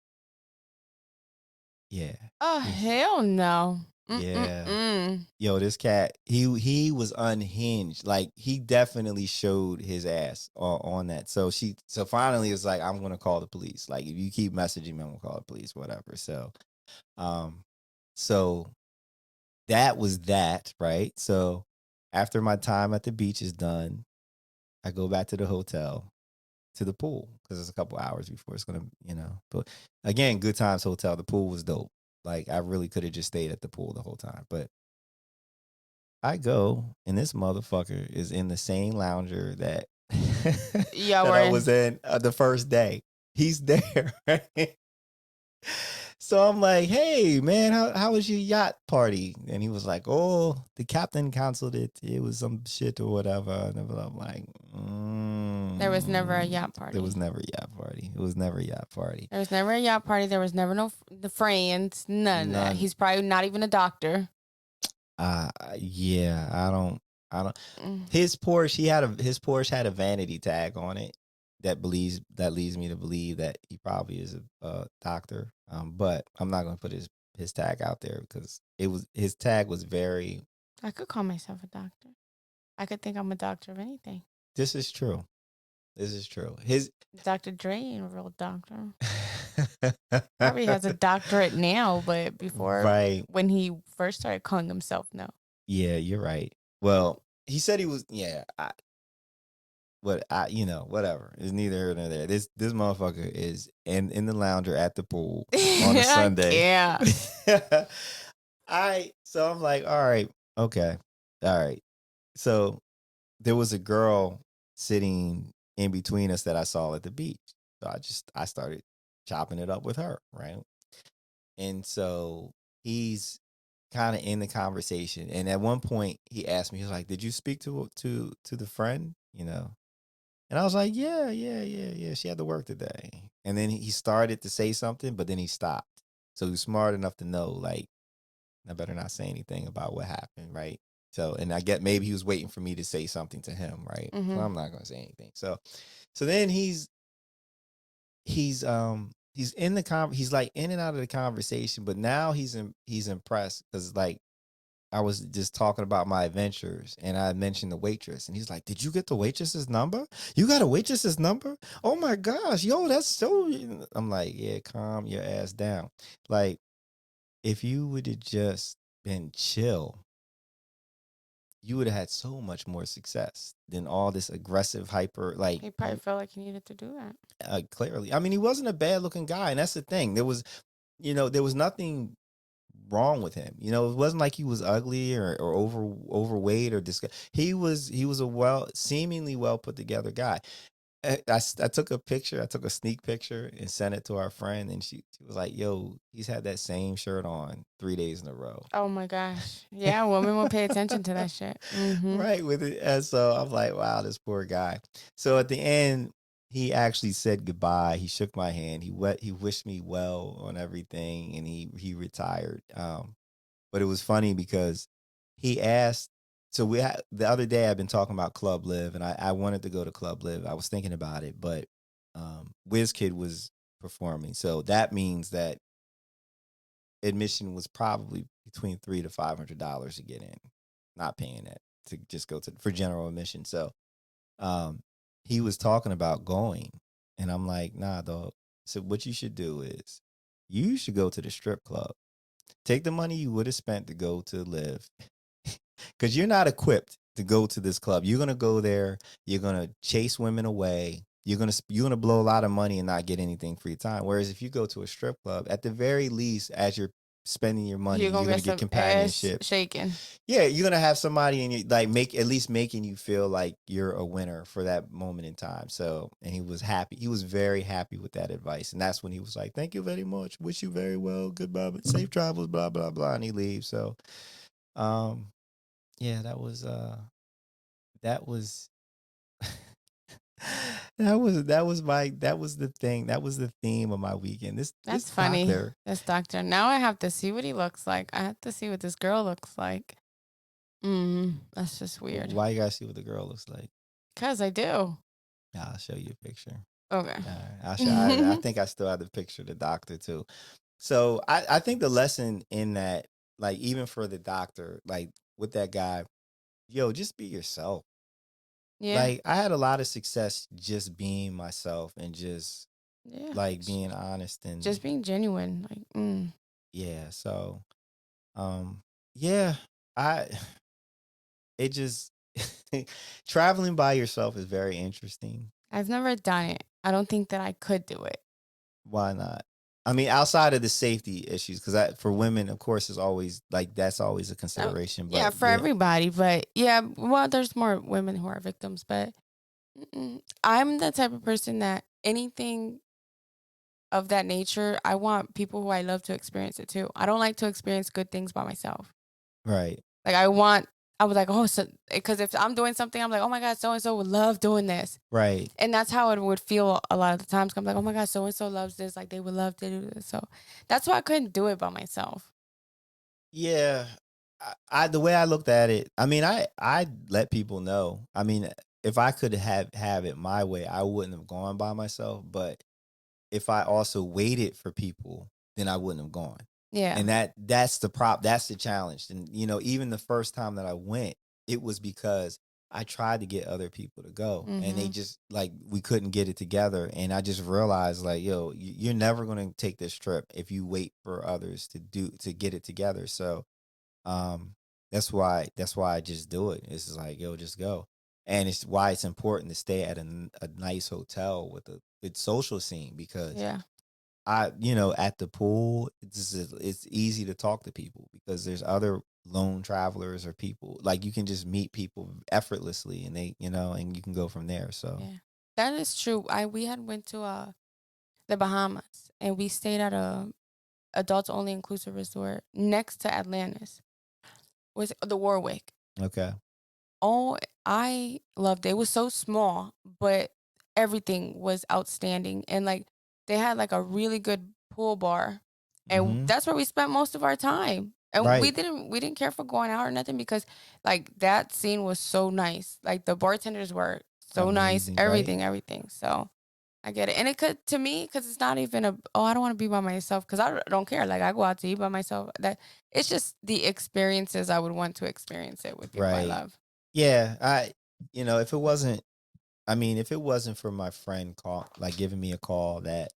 Yeah. Oh, hell no. Yeah. Mm-mm-mm. Yo, this cat, he was unhinged. Like, he definitely showed his ass on that. So finally it's like, I'm gonna call the police. Like, if you keep messaging me, I'm gonna call the police, whatever. Um so that was that, right? So after my time at the beach is done, I go back to the hotel, to the pool, because it's a couple hours before it's gonna. But again, good times hotel. The pool was dope. Like, I really could have just stayed at the pool the whole time. But I go, and this motherfucker is in the same lounger that Yeah, that we're I in. was in the first day. He's there, right? So I'm like, "Hey, man, how was your yacht party?" And he was like, "Oh, the captain canceled it. It was some shit or whatever." And I'm like, There was never a yacht there party. was never a yacht party. It was never a yacht party. There was never a yacht party. There was never the friends. None of that. None. He's probably not even a doctor. Yeah, I don't. Mm. His Porsche had a vanity tag on it that leads me to believe that he probably is a doctor. But I'm not gonna put his tag out there because his tag was very. I could call myself a doctor. I could think I'm a doctor of anything. This is true. This is true. His Dr. Dre ain't a real doctor. Probably has a doctorate now, but before, right. when he first started calling himself, no. Yeah, you're right. Well, he said he was. Yeah, whatever. It's neither here nor there. This motherfucker is in the lounger at the pool on a I Sunday. can't. So I'm like, all right, okay, all right. So there was a girl sitting in between us that I saw at the beach. So I started chopping it up with her, right? And so he's kind of in the conversation. And at one point he asked me, he was like, "Did you speak to the friend?" And I was like, yeah. She had to work today. And then he started to say something, but then he stopped. So he was smart enough to know, like, I better not say anything about what happened, right? So, and I get maybe he was waiting for me to say something to him, right? So Mm-hmm. I'm not gonna say anything. So then he's in he's like in and out of the conversation, but now he's impressed because, like, I was just talking about my adventures and I mentioned the waitress and he's like, "Did you get the waitress's number? You got a waitress's number? Oh my gosh, yo, that's so." I'm like, "Yeah, calm your ass down. Like, if you would have just been chill, you would have had so much more success than all this aggressive hyper, like, He probably felt like he needed to do that. clearly. I mean, he wasn't a bad looking guy, and that's the thing. There was nothing wrong with him. It wasn't like he was ugly or overweight or he was a seemingly well put together guy. I took a picture. I took a sneak picture and sent it to our friend, and she was like, "Yo, he's had that same shirt on 3 days in a row." Oh my gosh. Yeah, women will pay attention to that shit. Mm-hmm. Right with it. And so I'm like, wow, this poor guy. So at the end, he actually said goodbye. He shook my hand. He wished me well on everything, and he retired. But it was funny because he asked. So the other day I've been talking about Club Live, and I wanted to go to Club Live. I was thinking about it, but WizKid was performing, so that means that admission was probably between $300 to $500 to get in. Not paying that to just go for general admission. So um, he was talking about going, and I'm like, nah, dog. So what you should do is you should go to the strip club. Take the money you would have spent to go to Live, because you're not equipped to go to this club. You're gonna go there. You're gonna chase women away. You're gonna blow a lot of money and not get anything for your time. Whereas if you go to a strip club, at the very least, as you're spending your money, You're you're gonna gonna get get some ass companionship. shaking. Yeah, you're gonna have somebody in you, like, at least making you feel like you're a winner for that moment in time. So, and he was happy. He was very happy with that advice, and that's when he was like, "Thank you very much. Wish you very well. Goodbye, but safe travels." Blah blah blah, and he leaves. So, um, yeah, that was that was the thing. That was the theme of my weekend. This That's funny. doctor. This doctor. Now I have to see what he looks like. I have to see what this girl looks like. That's just weird. Why you gotta see what the girl looks like? 'Cause I do. Yeah, I'll show you a picture. Okay. All right, I'll show. I think I still have the picture of the doctor too. So I think the lesson in that, like even for the doctor, like with that guy, yo, just be yourself. Yeah. Like I had a lot of success just being myself and just Yeah. like being honest Just and being genuine. Like, yeah. So um yeah, I it just traveling by yourself is very interesting. I've never done it. I don't think that I could do it. Why not? I mean, outside of the safety issues, because for women, of course, is always like that's always a Oh, consideration. yeah, But for yeah, everybody, but yeah, well, there's more women who are victims, but I'm the type of person that anything of that nature, I want people who I love to experience it too. I don't like to experience good things by myself. right, Like I was like, oh, so because if I'm doing something, I'm like, oh my god, so and so would love doing this, right. and that's how it would feel a lot of the times. I'm like, oh my god, so and so loves this, like they would love to do this. So that's why I couldn't do it by myself. Yeah, I the way I looked at it, I mean, I let people know. I mean, if I could have it my way, I wouldn't have gone by myself. But if I also waited for people, then I wouldn't have gone. Yeah. And that's the that's the challenge. And even the first time that I went, it was because I tried to get other people to go and they Mm-hmm. just like we couldn't get it together. And I just realized like, yo, you're never gonna take this trip if you wait for others to get it together. So um that's why I just do it. It's just like, yo, just go. And it's why it's important to stay at a nice hotel with a good social scene because Yeah. at the pool, it's easy to talk to people because there's other lone travelers or people like you can just meet people effortlessly and and you can go from there. So, Yeah. That is true. I We had went to the Bahamas and we stayed at a adults only inclusive resort next to Atlantis. Was the Warwick. okay. Oh, I loved it. It was so small, but everything was outstanding. And like they had like a really good pool bar. And Mhm. that's where we spent most of our time. And Right. we didn't care for going out or nothing because like that scene was so nice. Like the bartenders were so nice, Amazing, right? everything. So I get it. And it could to me cuz it's not even I don't want to be by myself cuz don't care. Like I go out to eat by myself. That it's just the experiences I would want to experience it with people I Right. love. Yeah, if it wasn't if it wasn't for my friend giving me a call that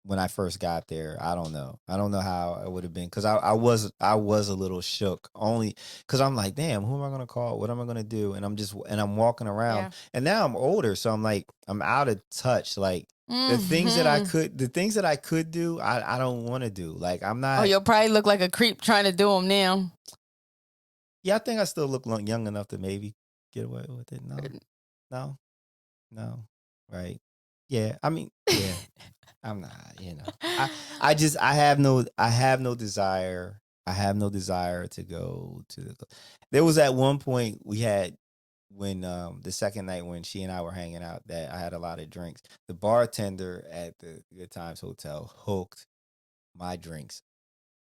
when I first got there, I don't know. I don't know how it would have been because I was a little shook only because I'm like, damn, who am I gonna call? What am I gonna do? And I'm walking around Yeah. and now I'm older, so I'm like I'm out of touch. Like Mhm. the things that I could do, I don't want to do. Like I'm Oh, not. you'll probably look like a creep trying to do them now. Yeah, I think I still look young enough to maybe get away with it. No, no, no. Right. Yeah. I mean, yeah. I'm not, I just I have no desire. I have no desire to go to the There was at one point we had when the second night when she and I were hanging out that I had a lot of drinks. The bartender at the Good Times Hotel hooked my drinks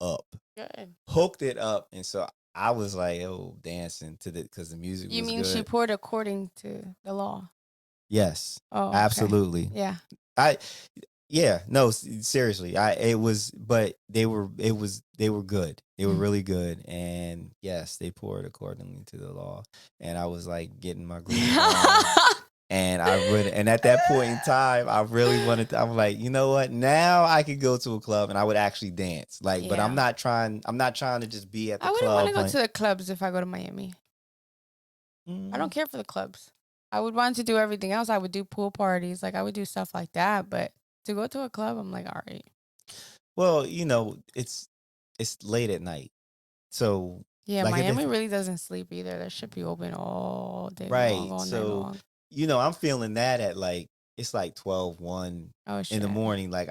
up. Good. Hooked it up and so I was like, oh, dancing to the because the music You was mean she good. poured according to the law? Yes. Oh, okay. Absolutely. Yeah. I Yeah, no, seriously. I it was but they were good. They were Mm. really good and yes, they poured accordingly to the law. And I was like getting my groove on and at that point in time, I really wanted to I'm like, "You know what? Now I could go to a club and I would actually dance." Like, but Yeah. I'm not trying to just be at the I wouldn't want club to go playing. to the clubs if I go to Miami. I Mm, don't care for the clubs. I would want to do everything else. I would do pool parties, like I would do stuff like that. But to go to a club, I'm like, all right. well, it's late at night. So, Yeah, like Miami if really doesn't sleep either. That should be open all day long, Right. all night So, long. I'm feeling that at like it's like 12, 1 Oh in the shit. morning. Like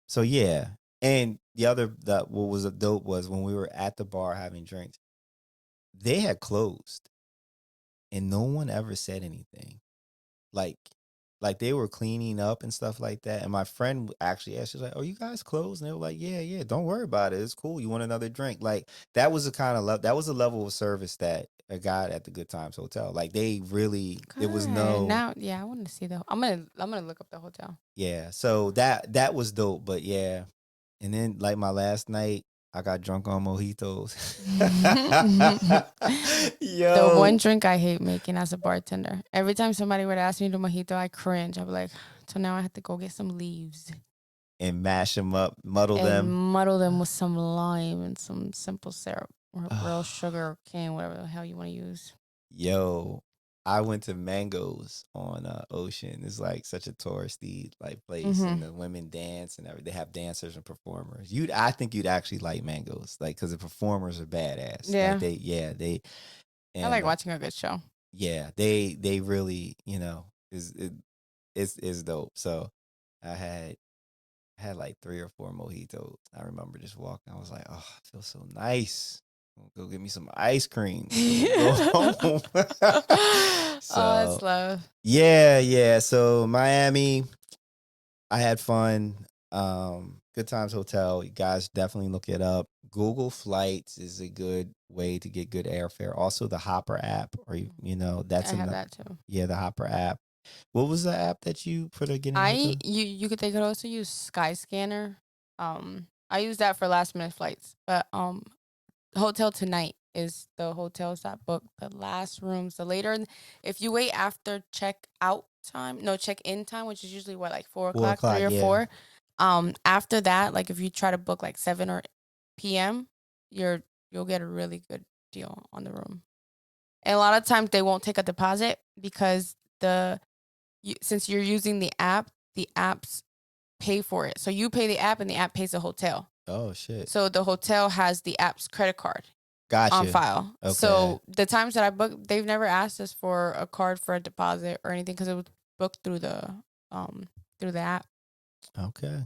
so yeah. And the other that what was a dope was when we were at the bar having drinks, they had closed and no one ever said anything. like they were cleaning up and stuff like that. And my friend actually asked, she's like, "Oh, you guys closed?" And they were like, "Yeah, yeah, don't worry about it. It's cool. You want another drink?" Like that was the kind of that was the level of service that I got at the Good Times Hotel. Like they really, there was Good. no, Now, yeah, I want to see the. I'm gonna look up the hotel. yeah. So that was dope. But yeah, and then like my last night, I got drunk on mojitos. The one Yo, drink I hate making as a bartender. Every time somebody would ask me to mojito, I cringe. I'd be like, so now I have to go get some leaves and mash them up, muddle and them. muddle them with some lime and some simple syrup or real sugar or cane, whatever the hell you want to use. Yo, I went to Mangoes on Ocean. It's like such a touristy like place, and the women dance and everything. They have dancers and performers. I think you'd actually like Mangoes, like because the performers are badass. Like Yeah, they I and like watching a good show. yeah, they really, it's dope. So I had like 3 or 4 mojitos. I remember just walking. I was like, oh, it feels so nice. Go get me some ice cream. Go home. Oh, that's So love. yeah, yeah. So Miami, I had fun. Good Times Hotel. You guys definitely look it up. Google Flights is a good way to get good airfare. Also the Hopper app, or I that's have enough. that too. Yeah, the Hopper app. What was the app that you put to get in the I hotel? you could they could also use Skyscanner. I use that for last minute flights, but Hotel Tonight is the hotels that book the last rooms. The later, if you wait after check out time, no check in time, which is usually what like 4 o'clock, 4 o'clock. 3 or Yeah. 4. After that, like if you try to book like 7 or p.m., you'll get a really good deal on the room. And a lot of times they won't take a deposit because since you're using the apps pay for it. So you pay the app and the app pays the hotel. Oh shit. So the hotel has the app's credit card on Gotcha. file. Okay. So the times that I booked, they've never asked us for a card for a deposit or anything because it was booked um through the app. Okay.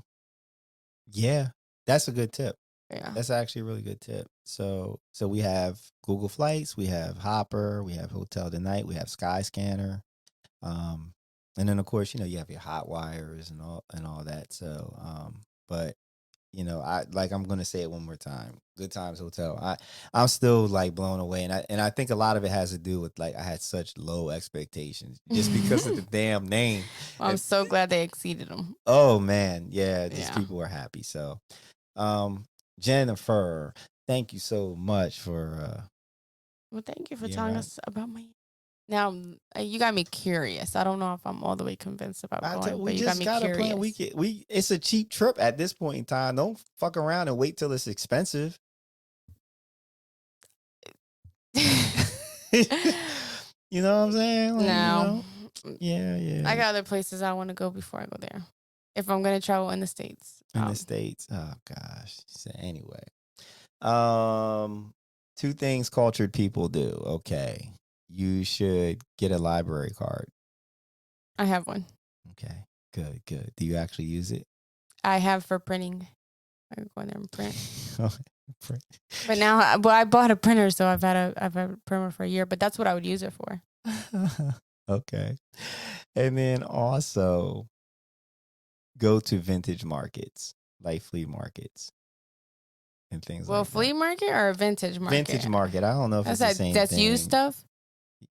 Yeah, that's a good tip. Yeah, That's actually a really good tip. So we have Google Flights, we have Hopper, we have Hotel Tonight, we have Skyscanner, and then of course you have your hot wires and all that. So, but I'm gonna say it one more time. Good Times Hotel. I'm still like blown away, and I think a lot of it has to do with like I had such low expectations just because of the damn name. I'm And so glad they exceeded them. oh man, yeah, just Yeah. people were happy. So, um, Jennifer, thank you so much for Well, thank you for being telling right. us about my. Now you got me curious. I don't know if I'm all the way convinced about going, We but you got just me got a plan. curious. It's a cheap trip at this point in time. Don't fuck around and wait till it's expensive. You know what I'm saying? Like, No, yeah, I yeah. got other places I want to go before I go there. If I'm gonna travel in the States, In the States. Oh gosh. So anyway. Um 2 things cultured people do. Okay. You should get a library card. I have one. Okay. Good, good. Do you actually use it? I have for printing. I can go in there and print. Print. But now, I bought a printer, so I've had a printer for a year. But that's what I would use it for. Okay. And then also go to vintage markets, like flea markets and things Well, like that. flea market or a vintage Vintage market? market. I don't know if That's it's the that. same That's used thing. stuff.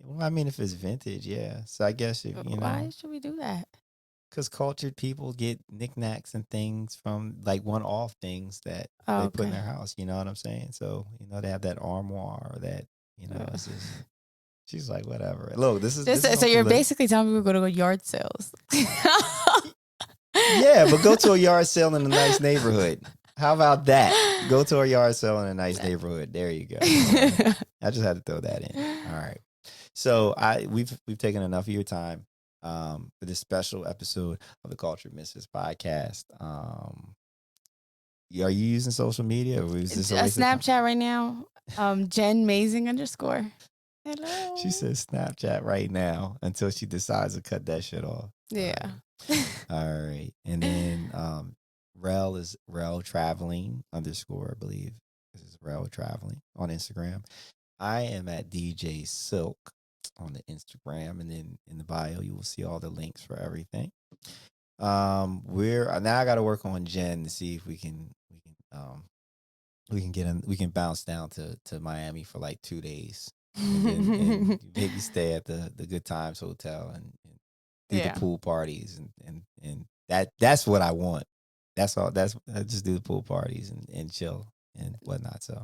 Well, I mean, if it's vintage, yeah. So I guess if Why should we do that? because cultured people get knickknacks and things from like one-off things that Oh, they put in okay. their house. You know what I'm saying? So they have that armoire or that. Yeah. It's just. She's like, whatever. Look, Just this is so on you're political. basically telling me we go to yard sales. Yeah, but go to a yard sale in a nice neighborhood. How about that? Go to a yard sale in a nice neighborhood. There you go. All right. I just had to throw that in. All right. So we've taken enough of your time for this special episode of the Cultured Misfits podcast. Are you using social media or is this a A waste of time? Snapchat right now. Jen Mazing _ Hello. She says Snapchat right now until she decides to cut that shit off. Yeah. All right. And then Rell is Rell Traveling _ I believe. This is Rell Traveling on Instagram. I am at djsilk. on the Instagram, and then in the bio you will see all the links for everything. We're now I got to work on Jen to see if we can bounce down to Miami for like 2 days, and maybe stay at the Good Times Hotel, and do the Yeah, pool parties, and that's what I want. That's all. That's I just do the pool parties and chill and whatnot. So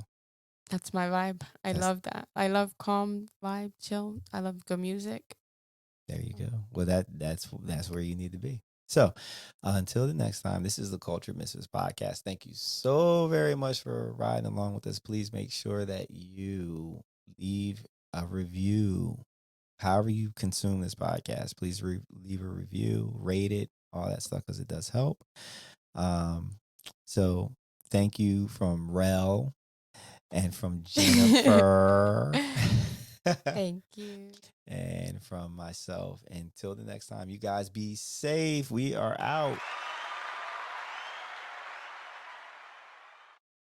that's my vibe. I that's love that. I love calm vibe, chill. I love good music. there you go. Well, that's where you need to be. So, until the next time, this is the Cultured Misfits podcast. Thank you so very much for riding along with us. Please make sure that you leave a review. However you consume this podcast, please leave a review, rate it, all that stuff, because it does help. So thank you from Rell and from Jennifer. Thank you. And from myself. Until the next time, you guys be safe. We are out.